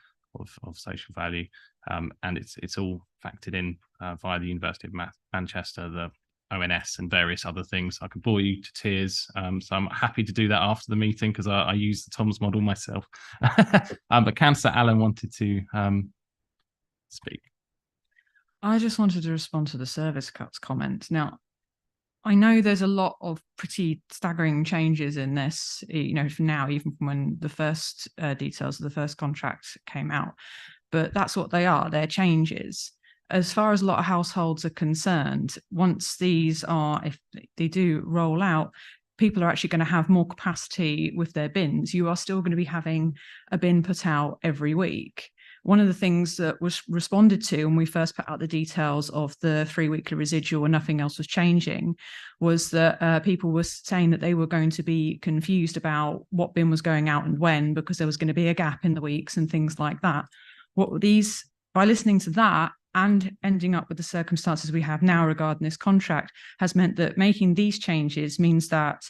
of social value. And it's all factored in via the University of Manchester, the ONS, and various other things. I could bore you to tears, so I'm happy to do that after the meeting, because I use the Tom's model myself. But Councillor Allen wanted to speak. I just wanted to respond to the service cuts comment. Now, I know there's a lot of pretty staggering changes in this, from now, even from when the first details of the first contract came out, but that's what they are, they're changes. As far as a lot of households are concerned, once these are, if they do roll out, people are actually going to have more capacity with their bins. You are still going to be having a bin put out every week. One of the things that was responded to when we first put out the details of the 3-weekly residual and nothing else was changing was that people were saying that they were going to be confused about what bin was going out and when, because there was going to be a gap in the weeks and things like that. By listening to that and ending up with the circumstances we have now regarding this contract, has meant that making these changes means that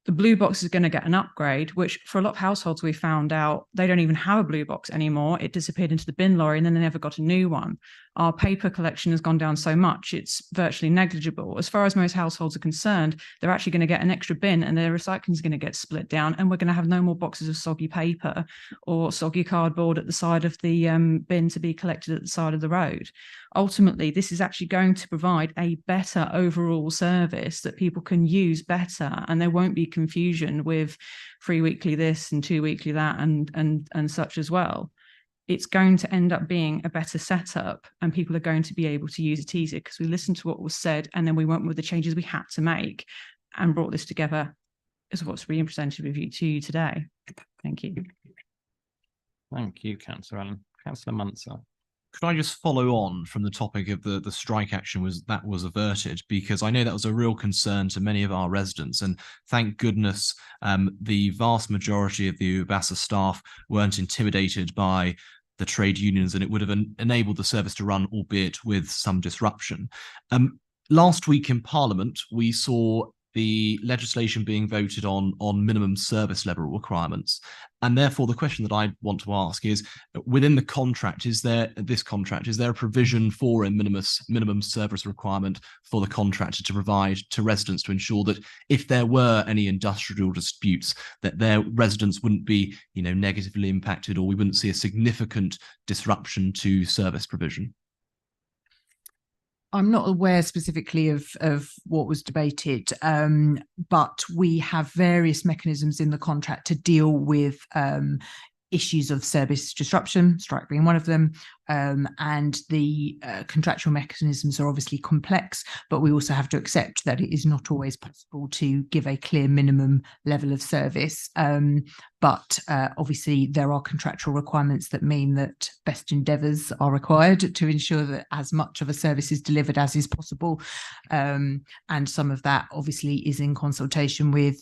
the blue box is going to get an upgrade, which for a lot of households we found out they don't even have a blue box anymore. It disappeared into the bin lorry and then they never got a new one. Our paper collection has gone down so much, it's virtually negligible. As far as most households are concerned, they're actually going to get an extra bin and their recycling is going to get split down, and we're going to have no more boxes of soggy paper or soggy cardboard at the side of the bin to be collected at the side of the road. Ultimately, this is actually going to provide a better overall service that people can use better, and there won't be confusion with 3-weekly this and 2-weekly that and such as well. It's going to end up being a better setup, and people are going to be able to use it easier because we listened to what was said and then we went with the changes we had to make and brought this together as what's being presented with you to you today. Thank you. Thank you, Councillor Allen. Councillor Munsell. Could I just follow on from the topic of the strike action was averted, because I know that was a real concern to many of our residents, and thank goodness the vast majority of the UBASA staff weren't intimidated by the trade unions, and it would have enabled the service to run, albeit with some disruption. Last week in Parliament, we saw the legislation being voted on minimum service level requirements. And therefore, the question that I want to ask is, within the contract, is there a provision for a minimum service requirement for the contractor to provide to residents to ensure that if there were any industrial disputes, that their residents wouldn't be, negatively impacted, or we wouldn't see a significant disruption to service provision? I'm not aware specifically of what was debated, but we have various mechanisms in the contract to deal with issues of service disruption, strike being one of them, and the contractual mechanisms are obviously complex, but we also have to accept that it is not always possible to give a clear minimum level of service. But obviously there are contractual requirements that mean that best endeavours are required to ensure that as much of a service is delivered as is possible. And some of that obviously is in consultation with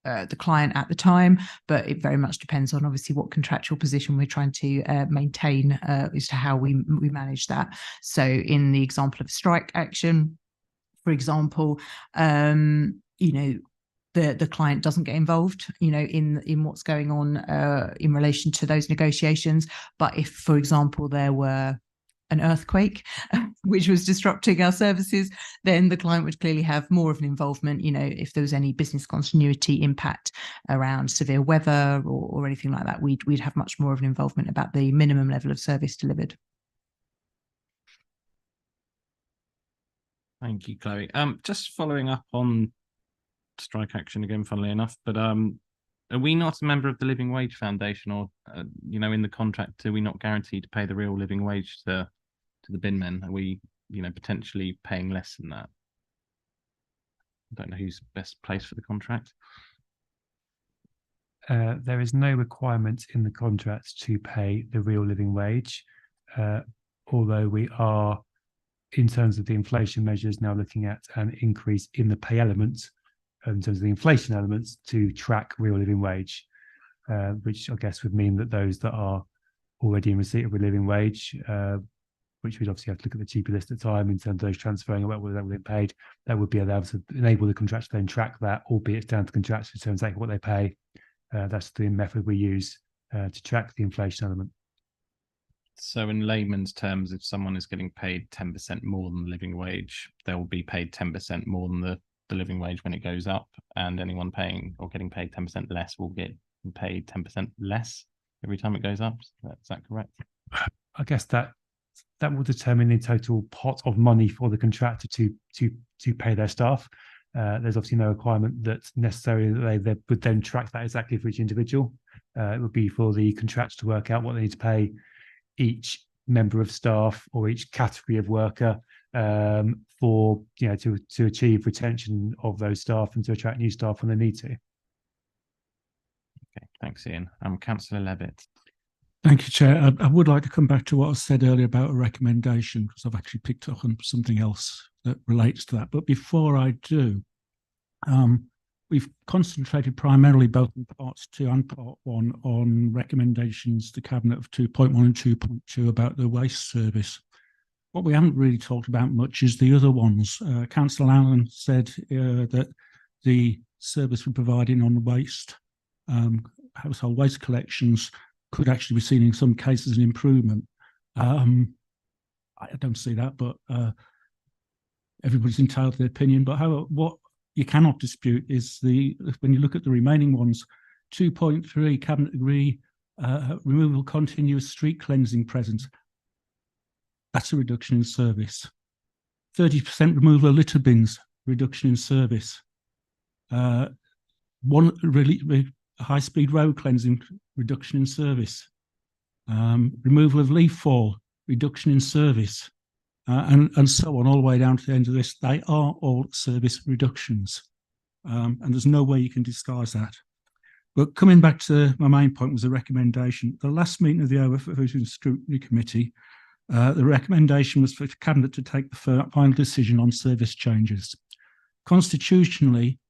the client at the time, but it very much depends on obviously what contractual position we're trying to maintain as to how we manage that. So in the example of strike action, for example, the client doesn't get involved, in what's going on in relation to those negotiations. But if, for example, there were an earthquake which was disrupting our services, then the client would clearly have more of an involvement. If there was any business continuity impact around severe weather or anything like that, we'd have much more of an involvement about the minimum level of service delivered. Thank you, Chloe. Just following up on strike action again, funnily enough, but are we not a member of the Living Wage Foundation, or in the contract, are we not guaranteed to pay the real living wage to to the bin men? Are we, potentially paying less than that? I don't know who's best placed for the contract. There is no requirement in the contract to pay the real living wage, although we are, in terms of the inflation measures, now looking at an increase in the pay elements, in terms of the inflation elements, to track real living wage, which I guess would mean that those that are already in receipt of a living wage, which we'd obviously have to look at the cheaper list at the time in terms of those transferring about whether that would be paid, that would be allowed to enable the contractor to then track that, albeit it's down to the contractor to determine exactly what they pay. That's the method we use to track the inflation element. So in layman's terms, if someone is getting paid 10% more than the living wage, they'll be paid 10% more than the living wage when it goes up, and anyone paying or getting paid 10% less will get paid 10% less every time it goes up. Is that correct? I guess that will determine the total pot of money for the contractor to pay their staff. There's obviously no requirement that necessarily they would then track that exactly for each individual. It would be for the contractor to work out what they need to pay each member of staff or each category of worker for to achieve retention of those staff and to attract new staff when they need to. Okay, thanks, Ian. Councillor Levitt. Thank you, Chair. I would like to come back to what I said earlier about a recommendation, because I've actually picked up on something else that relates to that. But before I do, we've concentrated primarily both in parts 2 and part 1 on recommendations to Cabinet of 2.1 and 2.2 about the waste service. What we haven't really talked about much is the other ones. Councillor Allen said that the service we're providing on waste, household waste collections, could actually be seen in some cases an improvement. I don't see that, but everybody's entitled to their opinion. But what you cannot dispute is when you look at the remaining ones, 2.3, Cabinet agree, removal continuous street cleansing presence. That's a reduction in service. 30% removal of litter bins, reduction in service. High-speed road cleansing, reduction in service. Removal of leaf fall, reduction in service. And so on, all the way down to the end of this. They are all service reductions. And there's no way you can disguise that. But coming back to my main point was a recommendation. The last meeting of the Overview and Scrutiny Committee, the recommendation was for the Cabinet to take the final decision on service changes. Constitutionally,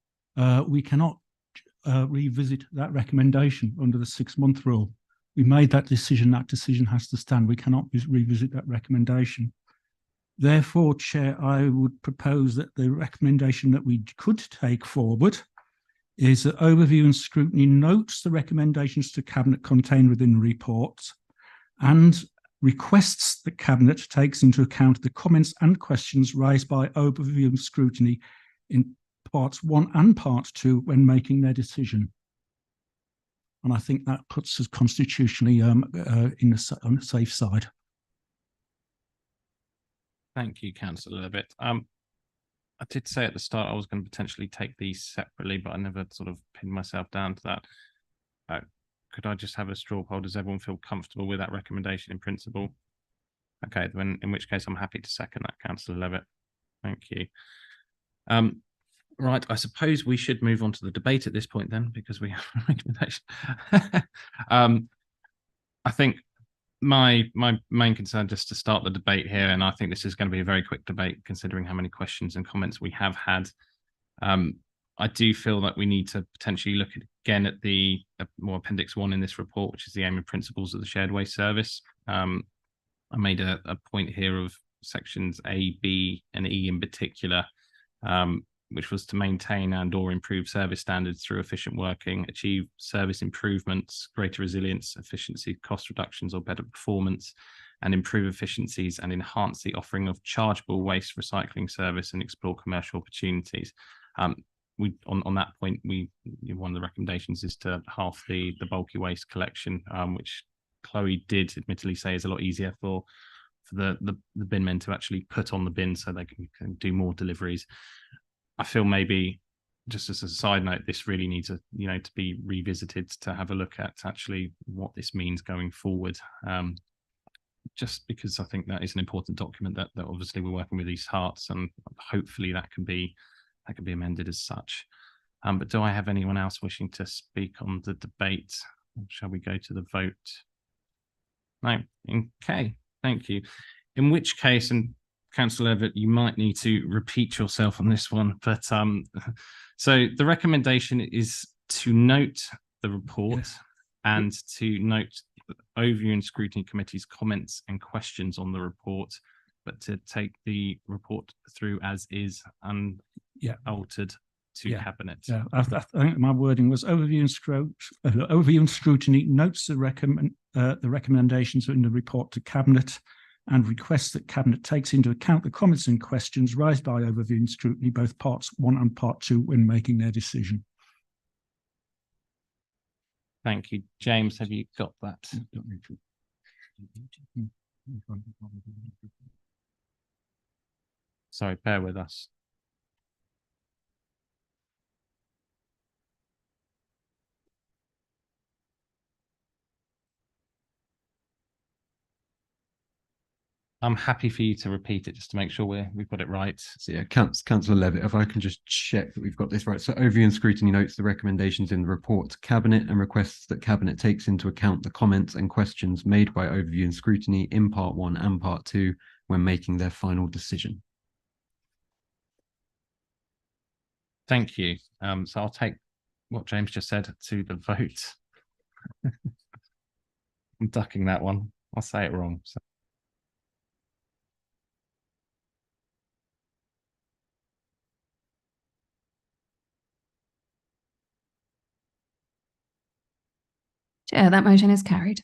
we cannot revisit that recommendation under the 6-month rule. We made that decision has to stand. We cannot revisit that recommendation. Therefore, Chair, I would propose that the recommendation that we could take forward is that Overview and Scrutiny notes the recommendations to Cabinet contained within the report and requests that Cabinet takes into account the comments and questions raised by Overview and Scrutiny in parts 1 and part 2 when making their decision. And I think that puts us constitutionally on the safe side. Thank you, Councillor Levitt. I did say at the start I was going to potentially take these separately, but I never sort of pinned myself down to that. Could I just have a straw poll? Does everyone feel comfortable with that recommendation in principle? Okay, then in which case I'm happy to second that, Councillor Levitt. Thank you. Right, I suppose we should move on to the debate at this point then, because we have a recommendation. I think my main concern, just to start the debate here, and I think this is going to be a very quick debate considering how many questions and comments we have had. I do feel that we need to potentially look again at the more Appendix 1 in this report, which is the aim and principles of the shared waste service. I made a point here of sections A, B, and E in particular, which was to maintain and/or improve service standards through efficient working, achieve service improvements, greater resilience, efficiency, cost reductions, or better performance, and improve efficiencies and enhance the offering of chargeable waste recycling service and explore commercial opportunities. On that point, one of the recommendations is to halve the bulky waste collection, which Chloe did admittedly say is a lot easier for the bin men to actually put on the bin so they can do more deliveries. I feel maybe, just as a side note, this really needs to be revisited to have a look at actually what this means going forward. just because I think that is an important document that obviously we're working with East Hearts, and hopefully that can be amended as such. But do I have anyone else wishing to speak on the debate? Or shall we go to the vote? No. Okay. Thank you. In which case, and Councillor Levitt, you might need to repeat yourself on this one, but so the recommendation is to note the report and to note the Overview and Scrutiny Committee's comments and questions on the report, but to take the report through as is unaltered to Cabinet. Yeah, I think my wording was Overview and Scrutiny notes the recommendations in the report to Cabinet and requests that Cabinet takes into account the comments and questions raised by Overview and Scrutiny, both parts 1 and part 2, when making their decision. Thank you. James, have you got that? Sorry, bear with us. I'm happy for you to repeat it just to make sure we've got it right. So yeah, Councillor Levitt, if I can just check that we've got this right. So Overview and Scrutiny notes the recommendations in the report to Cabinet and requests that Cabinet takes into account the comments and questions made by Overview and Scrutiny in part 1 and part 2 when making their final decision. Thank you. So I'll take what James just said to the vote. I'm ducking that one. I'll say it wrong. So. Chair, that motion is carried.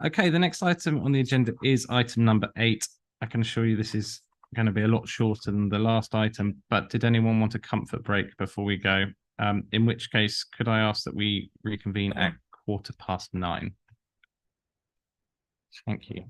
Okay, the next item on the agenda is item number 8. I can assure you this is going to be a lot shorter than the last item, but did anyone want a comfort break before we go? In which case, could I ask that we reconvene at 9:15? Thank you.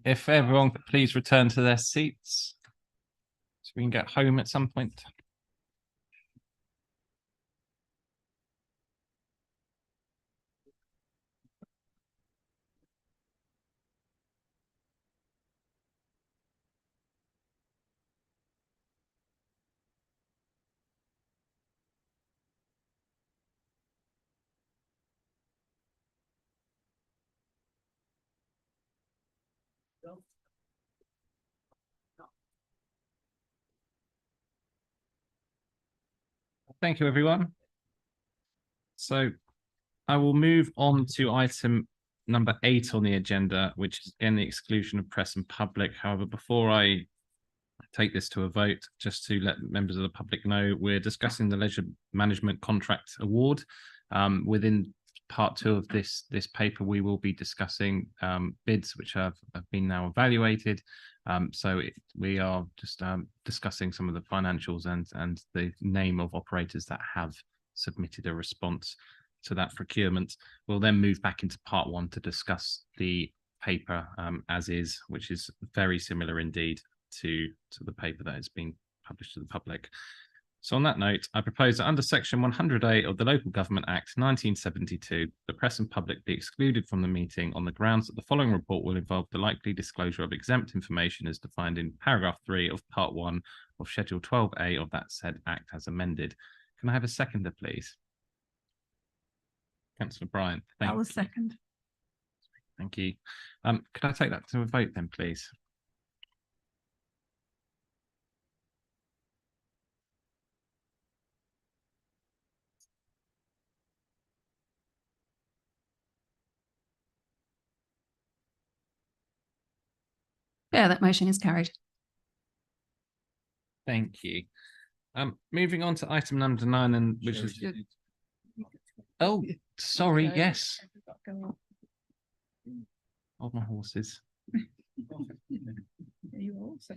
If everyone could please return to their seats so we can get home at some point. Thank you, everyone. So I will move on to item number 8 on the agenda, which is again the exclusion of press and public. However, before I take this to a vote, just to let members of the public know, we're discussing the leisure management contract award. Within part 2 of this paper, we will be discussing bids which have been now evaluated. We are just discussing some of the financials and the name of operators that have submitted a response to that procurement. We'll then move back into part 1 to discuss the paper as is, which is very similar indeed to the paper that has been published to the public. So on that note, I propose that under Section 100A of the Local Government Act 1972, the press and public be excluded from the meeting on the grounds that the following report will involve the likely disclosure of exempt information as defined in paragraph 3 of part 1 of Schedule 12A of that said Act as amended. Can I have a seconder, please? Councillor Bryant. I will second. Thank you. Could I take that to a vote then, please? Yeah, that motion is carried. Thank you. Moving on to item number 9, and which is oh, sorry, yes. Hold my horses. You also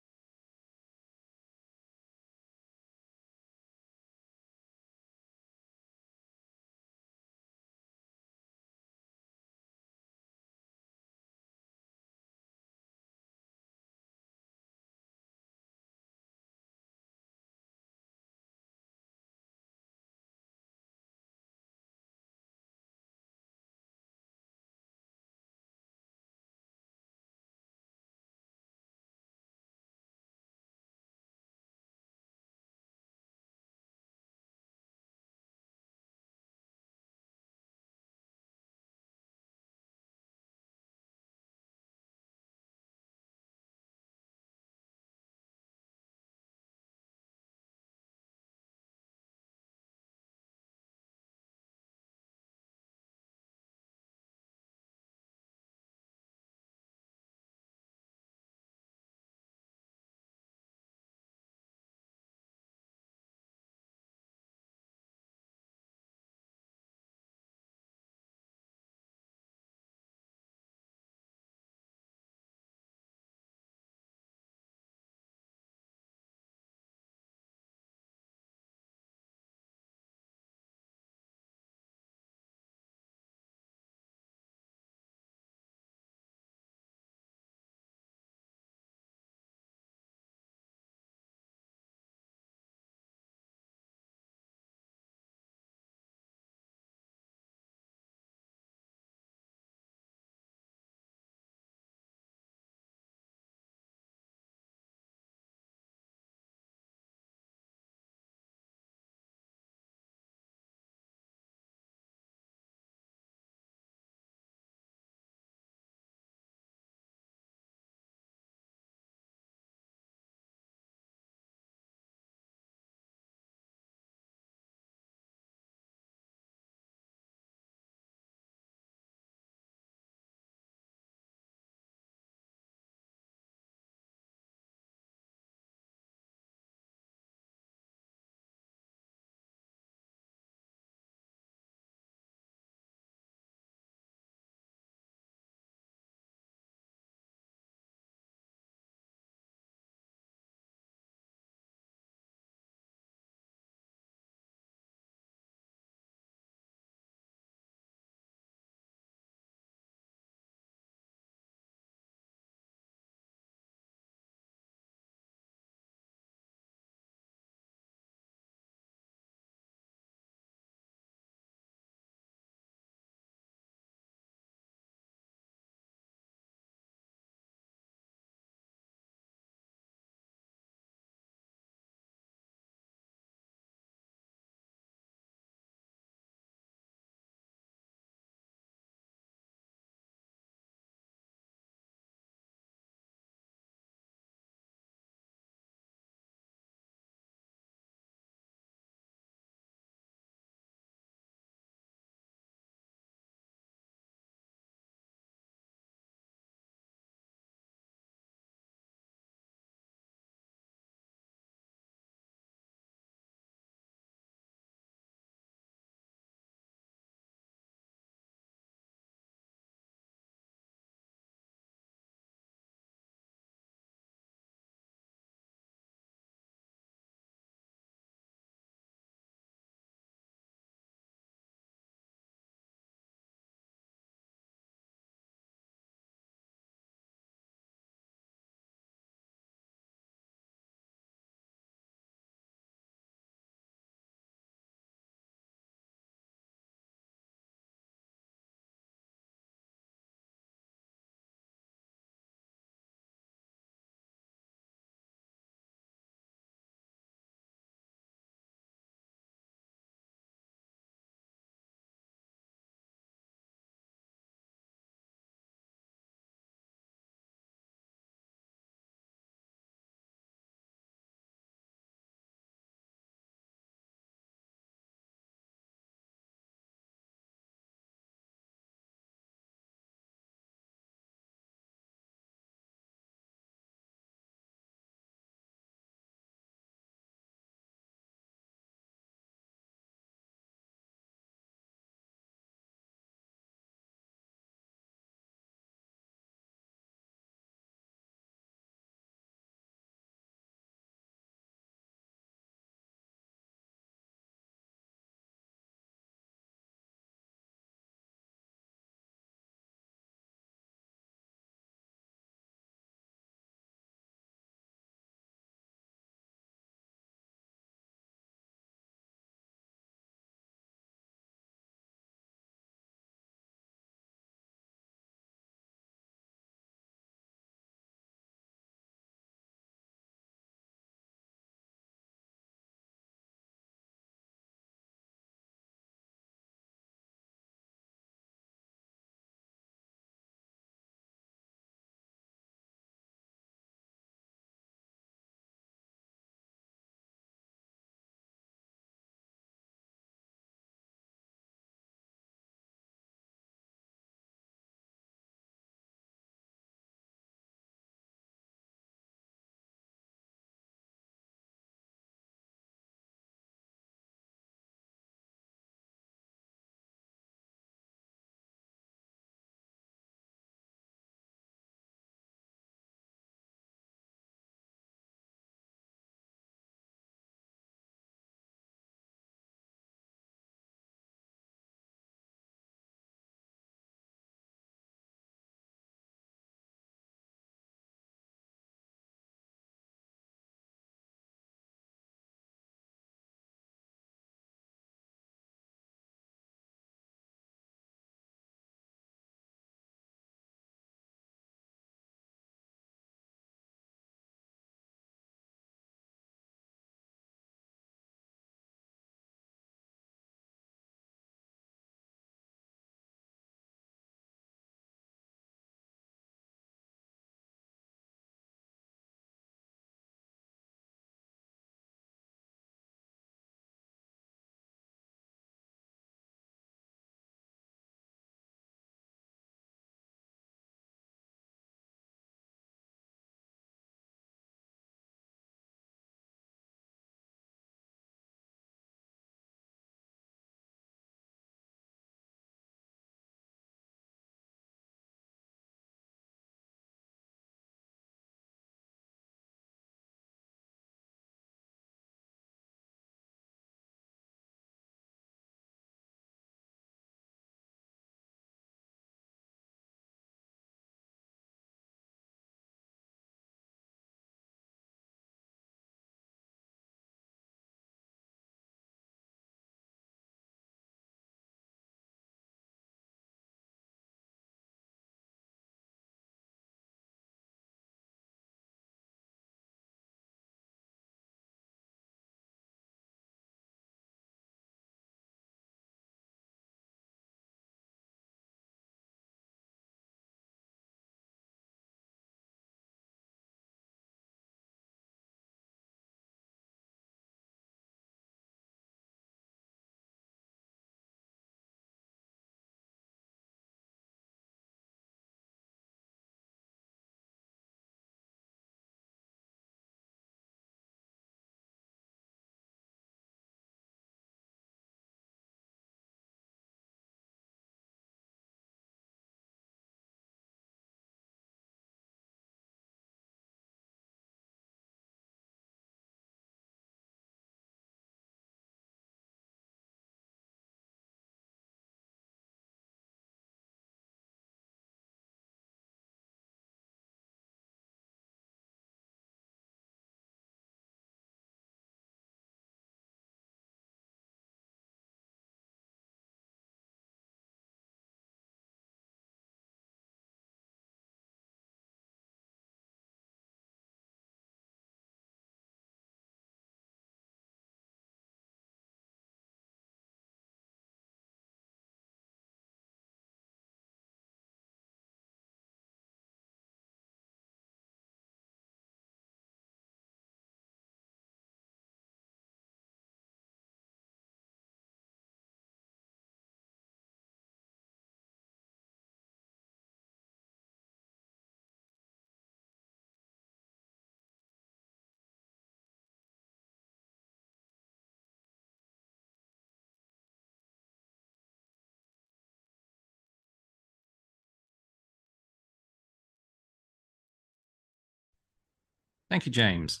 Thank you, James.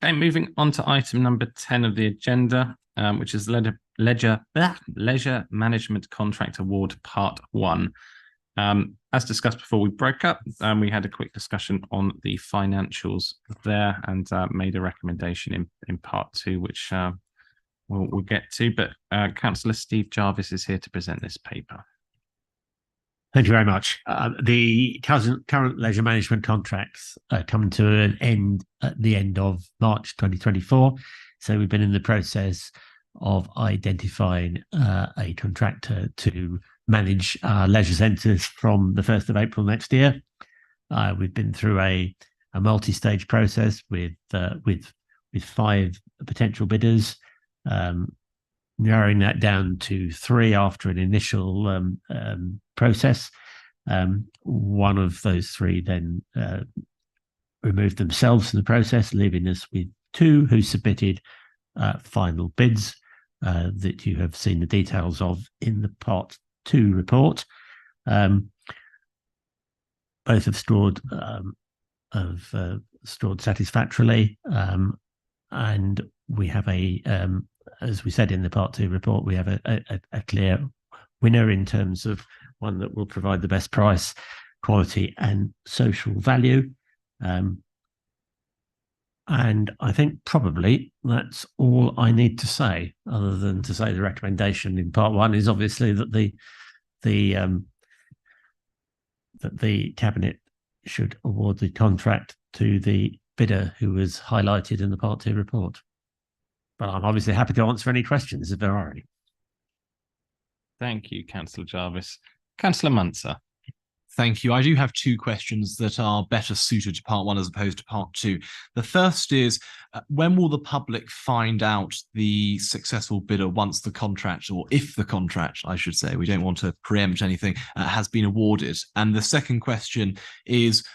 Okay, moving on to item number 10 of the agenda, which is Leisure Management Contract Award Part 1. As discussed before we broke up, we had a quick discussion on the financials there and made a recommendation in Part 2, which we'll get to. But Councillor Steve Jarvis is here to present this paper. Thank you very much. The current leisure management contracts come to an end at the end of March 2024. So we've been in the process of identifying a contractor to manage leisure centres from the 1st of April next year. We've been through a multi-stage process with 5 potential bidders, narrowing that down to 3 after an initial process. One of those 3 then removed themselves from the process, leaving us with 2 who submitted final bids that you have seen the details of in the Part 2 report. Both have scored satisfactorily, and we have as we said in the Part 2 report, we have a clear winner in terms of one that will provide the best price, quality and social value. And I think probably that's all I need to say, other than to say the recommendation in Part 1 is obviously that the Cabinet should award the contract to the bidder who was highlighted in the Part 2 report. But I'm obviously happy to answer any questions if there are any. Thank you, Councillor Jarvis. Councillor Munzer. Thank you. I do have 2 questions that are better suited to Part 1 as opposed to Part 2. The first is, when will the public find out the successful bidder once the contract, or if the contract, I should say, we don't want to preempt anything, has been awarded? And the second question is,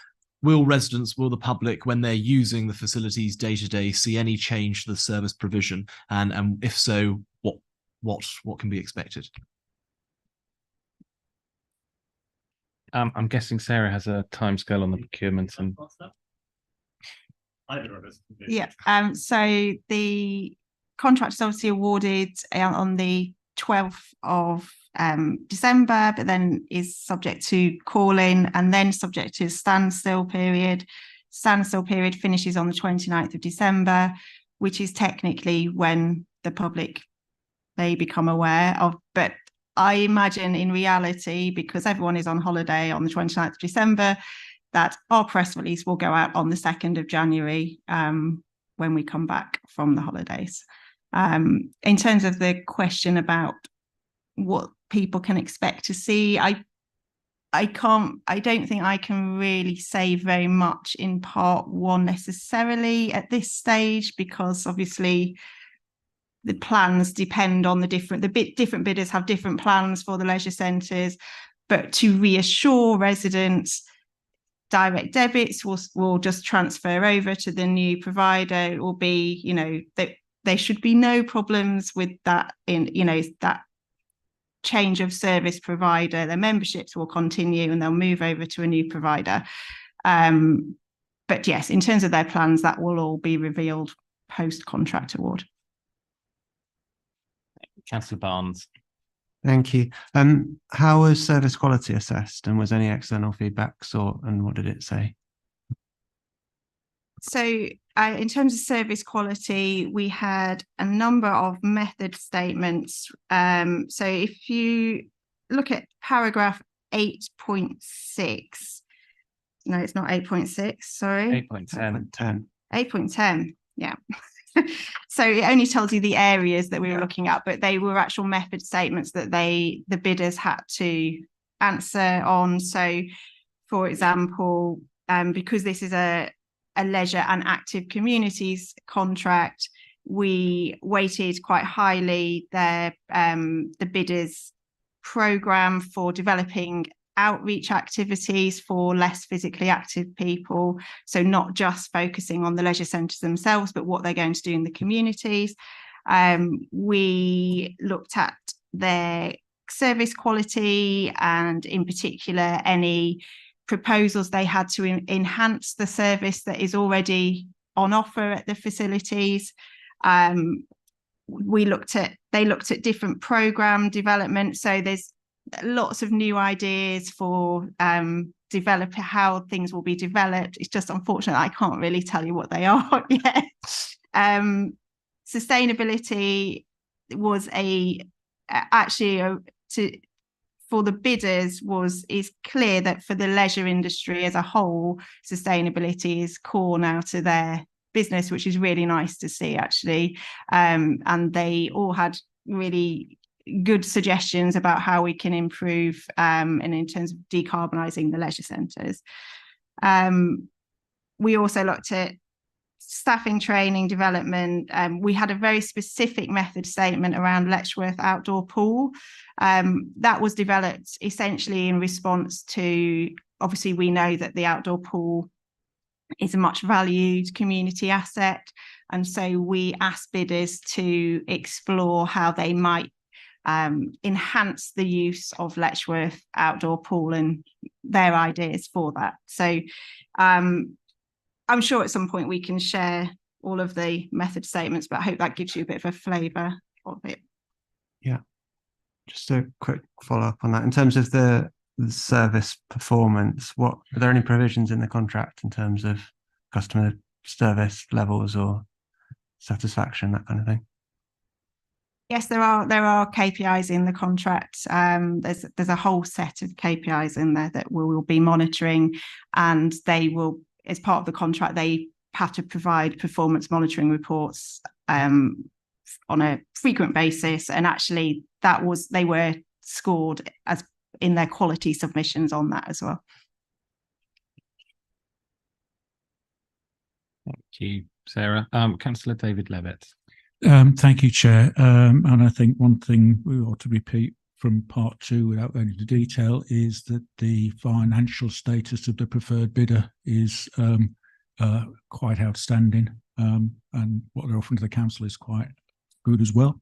will the public, when they're using the facilities day to day, see any change to the service provision? And if so, what can be expected? I'm guessing Sarah has a timescale on the procurement. And yeah. So the contract is obviously awarded on the 12th of December, but then is subject to call-in and then subject to standstill period. Standstill period finishes on the 29th of December, which is technically when the public may become aware of. But I imagine in reality, because everyone is on holiday on the 29th of December, that our press release will go out on the 2nd of January when we come back from the holidays. In terms of the question about what people can expect to see, I don't think I can really say very much in Part 1 necessarily at this stage, because obviously the plans depend on different bidders have different plans for the leisure centres. But to reassure residents, direct debits will just transfer over to the new provider. It will be, there should be no problems with that that change of service provider. Their memberships will continue and they'll move over to a new provider. But yes, in terms of their plans, that will all be revealed post-contract award. Councillor Barnes. Thank you. How was service quality assessed, and was any external feedback sought, and what did it say? So in terms of service quality, we had a number of method statements. So if you look at paragraph 8.6, no, it's not 8.6, sorry. 8.10. 8.10, yeah. So it only tells you the areas that we were looking at, but they were actual method statements that the bidders had to answer on. So, for example, because this is a leisure and active communities contract, we weighted quite highly the bidders' programme for developing outreach activities for less physically active people. So not just focusing on the leisure centres themselves, but what they're going to do in the communities. We looked at their service quality and in particular any proposals they had to enhance the service that is already on offer at the facilities. They looked at different program development. So there's lots of new ideas for how things will be developed. It's just unfortunate I can't really tell you what they are yet. Sustainability was for the bidders is clear that for the leisure industry as a whole, sustainability is core now to their business, which is really nice to see, actually. And they all had really good suggestions about how we can improve and in terms of decarbonising the leisure centres. We also looked at staffing, training, development. We had a very specific method statement around Letchworth Outdoor Pool. That was developed essentially in response to, obviously we know that the outdoor pool is a much valued community asset. And so we asked bidders to explore how they might enhance the use of Letchworth Outdoor Pool and their ideas for that. So I'm sure at some point we can share all of the method statements, but I hope that gives you a bit of a flavour of it. Yeah. Just a quick follow-up on that. In terms of the service performance, are there any provisions in the contract in terms of customer service levels or satisfaction, that kind of thing? Yes, there are KPIs in the contract. There's a whole set of KPIs in there that we will be monitoring, and they will, as part of the contract, they have to provide performance monitoring reports on a frequent basis. And actually, they were scored as in their quality submissions on that as well. Thank you, Sarah. Councillor David Levitt. Thank you, Chair. And I think one thing we ought to repeat from part 2 without going into detail is that the financial status of the preferred bidder is quite outstanding, and what they're offering to the council is quite good as well.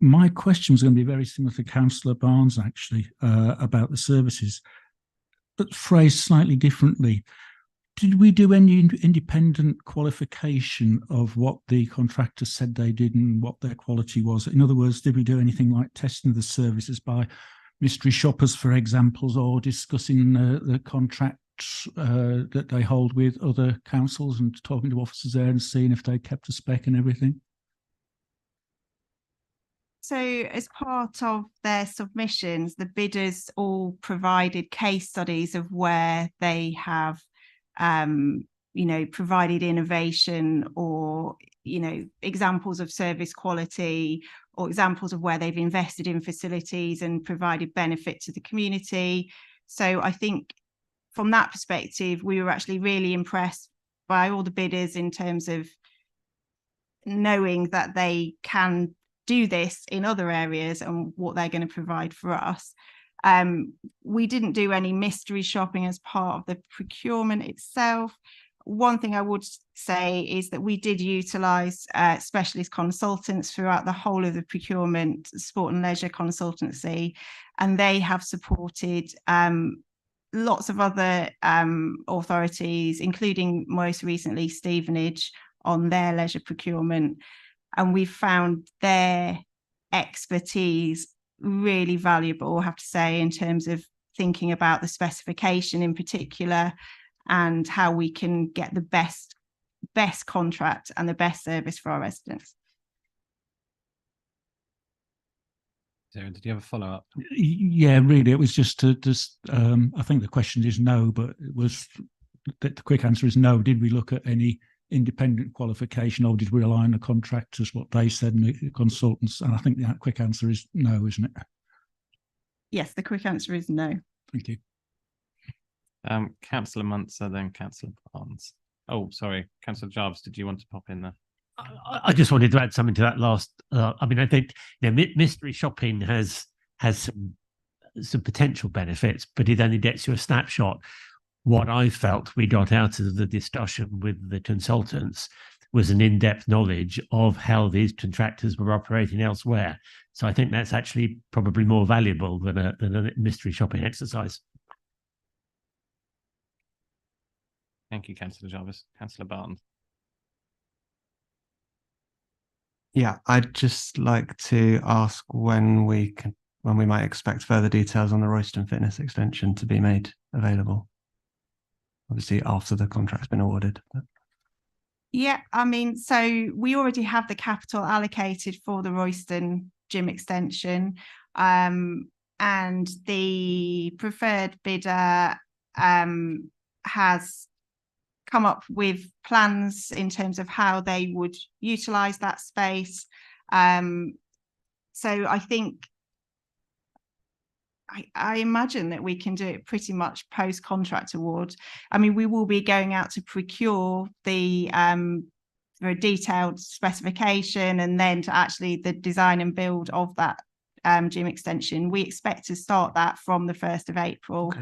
My question was going to be very similar to Councillor Barnes, actually, about the services, but phrased slightly differently. Did we do any independent qualification of what the contractor said they did and what their quality was? In other words, did we do anything like testing the services by mystery shoppers, for examples, or discussing the contracts that they hold with other councils and talking to officers there and seeing if they kept a spec and everything? So as part of their submissions, the bidders all provided case studies of where they have provided innovation or, examples of service quality or examples of where they've invested in facilities and provided benefit to the community. So I think from that perspective, we were actually really impressed by all the bidders in terms of knowing that they can do this in other areas and what they're going to provide for us. We didn't do any mystery shopping as part of the procurement itself. One thing I would say is that we did utilise specialist consultants throughout the whole of the procurement, sport and leisure consultancy, and they have supported lots of other authorities, including most recently Stevenage, on their leisure procurement. And we've found their expertise really valuable, I have to say, in terms of thinking about the specification in particular and how we can get the best contract and the best service for our residents. Sarah, did you have a follow-up? Yeah, really, it was just I think the question is no, but the quick answer is no. Did we look at any independent qualification, or did we rely on the contractors, what they said, and the consultants? And I think the quick answer is no, isn't it? Yes, the quick answer is no. Thank you. Councillor Munster, then Councillor Barnes. Oh, sorry, Councillor Jarvis, did you want to pop in there? I just wanted to add something to that last. I mean, I think mystery shopping has some potential benefits, but it only gets you a snapshot. What I felt we got out of the discussion with the consultants was an in-depth knowledge of how these contractors were operating elsewhere. So I think that's actually probably more valuable than a mystery shopping exercise. Thank you, Councillor Jarvis. Councillor Barton. Yeah, I'd just like to ask when we might expect further details on the Royston Fitness extension to be made available. Obviously, after the contract's been awarded. Yeah, I mean, so we already have the capital allocated for the Royston gym extension, and the preferred bidder has come up with plans in terms of how they would utilise that space. So I think I imagine that we can do it pretty much post-contract award. I mean, we will be going out to procure the very detailed specification, and then to actually the design and build of that gym extension. We expect to start that from the 1st of April,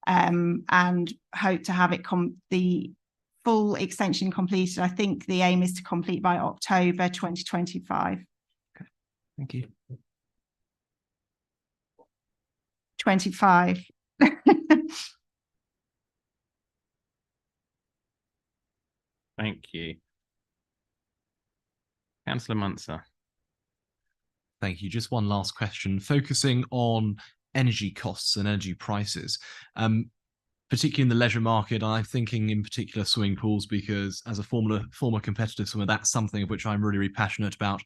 and hope to have it the full extension completed. I think the aim is to complete by October 2025. Okay, thank you. 25. Thank you. Councillor Munster. Thank you. Just one last question, focusing on energy costs and energy prices, particularly in the leisure market. I'm thinking in particular swimming pools, because as a former competitive swimmer, that's something of which I'm really, really passionate about.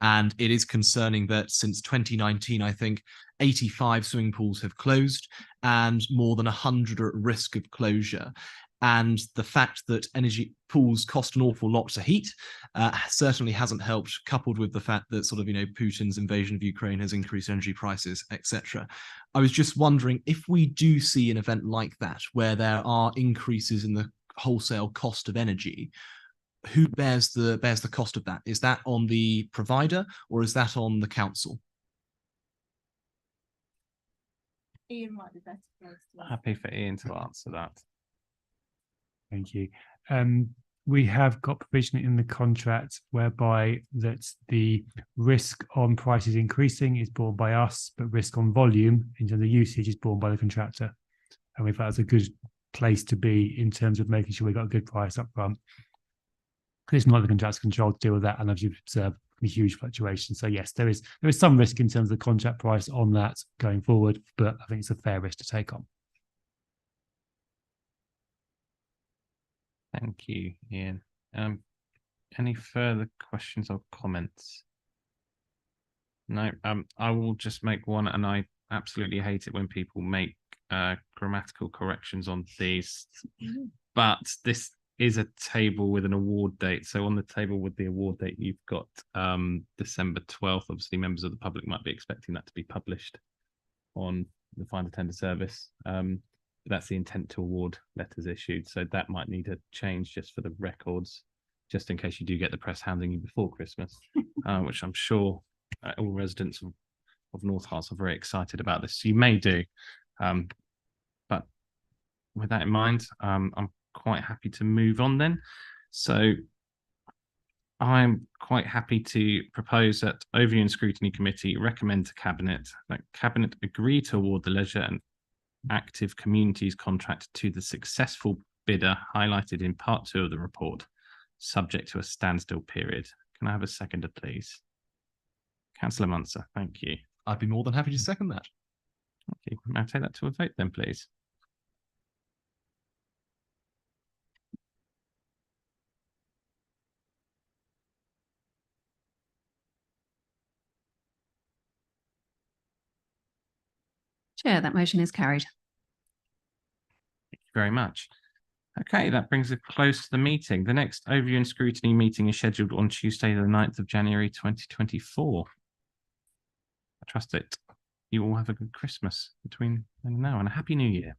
And it is concerning that since 2019, I think 85 swimming pools have closed and more than 100 are at risk of closure. And the fact that energy pools cost an awful lot to heat certainly hasn't helped, coupled with the fact that Putin's invasion of Ukraine has increased energy prices, etc. I was just wondering, if we do see an event like that, where there are increases in the wholesale cost of energy, who bears the cost of that? Is that on the provider or is that on the council? Ian might be better placed. Happy for Ian to answer that. Thank you. We have got provision in the contract whereby that the risk on prices increasing is borne by us, but risk on volume in terms of usage is borne by the contractor. And we thought that's a good place to be in terms of making sure we got a good price up front. It's not the contract's control to deal with that, and as you've observed, huge fluctuations. So yes, there is some risk in terms of the contract price on that going forward, but I think it's a fair risk to take on. Thank you, Ian. Any further questions or comments? No. I will just make one, and I absolutely hate it when people make grammatical corrections on these. But this is a table with an award date. So on the table with the award date, you've got December 12th. Obviously, members of the public might be expecting that to be published on the Finder Tender Service. That's the intent to award letters issued. So that might need a change just for the records, just in case you do get the press hounding you before Christmas, which I'm sure all residents of North Herts are very excited about this. So you may do. But with that in mind, I'm quite happy to move on then. So I'm quite happy to propose that Overview and Scrutiny Committee recommend to Cabinet that Cabinet agree to award the Leisure and Active Communities contract to the successful bidder highlighted in Part 2 of the report, subject to a standstill period. Can I have a seconder, please? Councillor Munster, thank you. I'd be more than happy to second that. Okay, may I take that to a vote then, please? Chair, that motion is carried. Thank you very much. Okay, that brings us close to the meeting. The next Overview and Scrutiny meeting is scheduled on Tuesday, the 9th of January, 2024. I trust that you all have a good Christmas between now and a Happy New Year.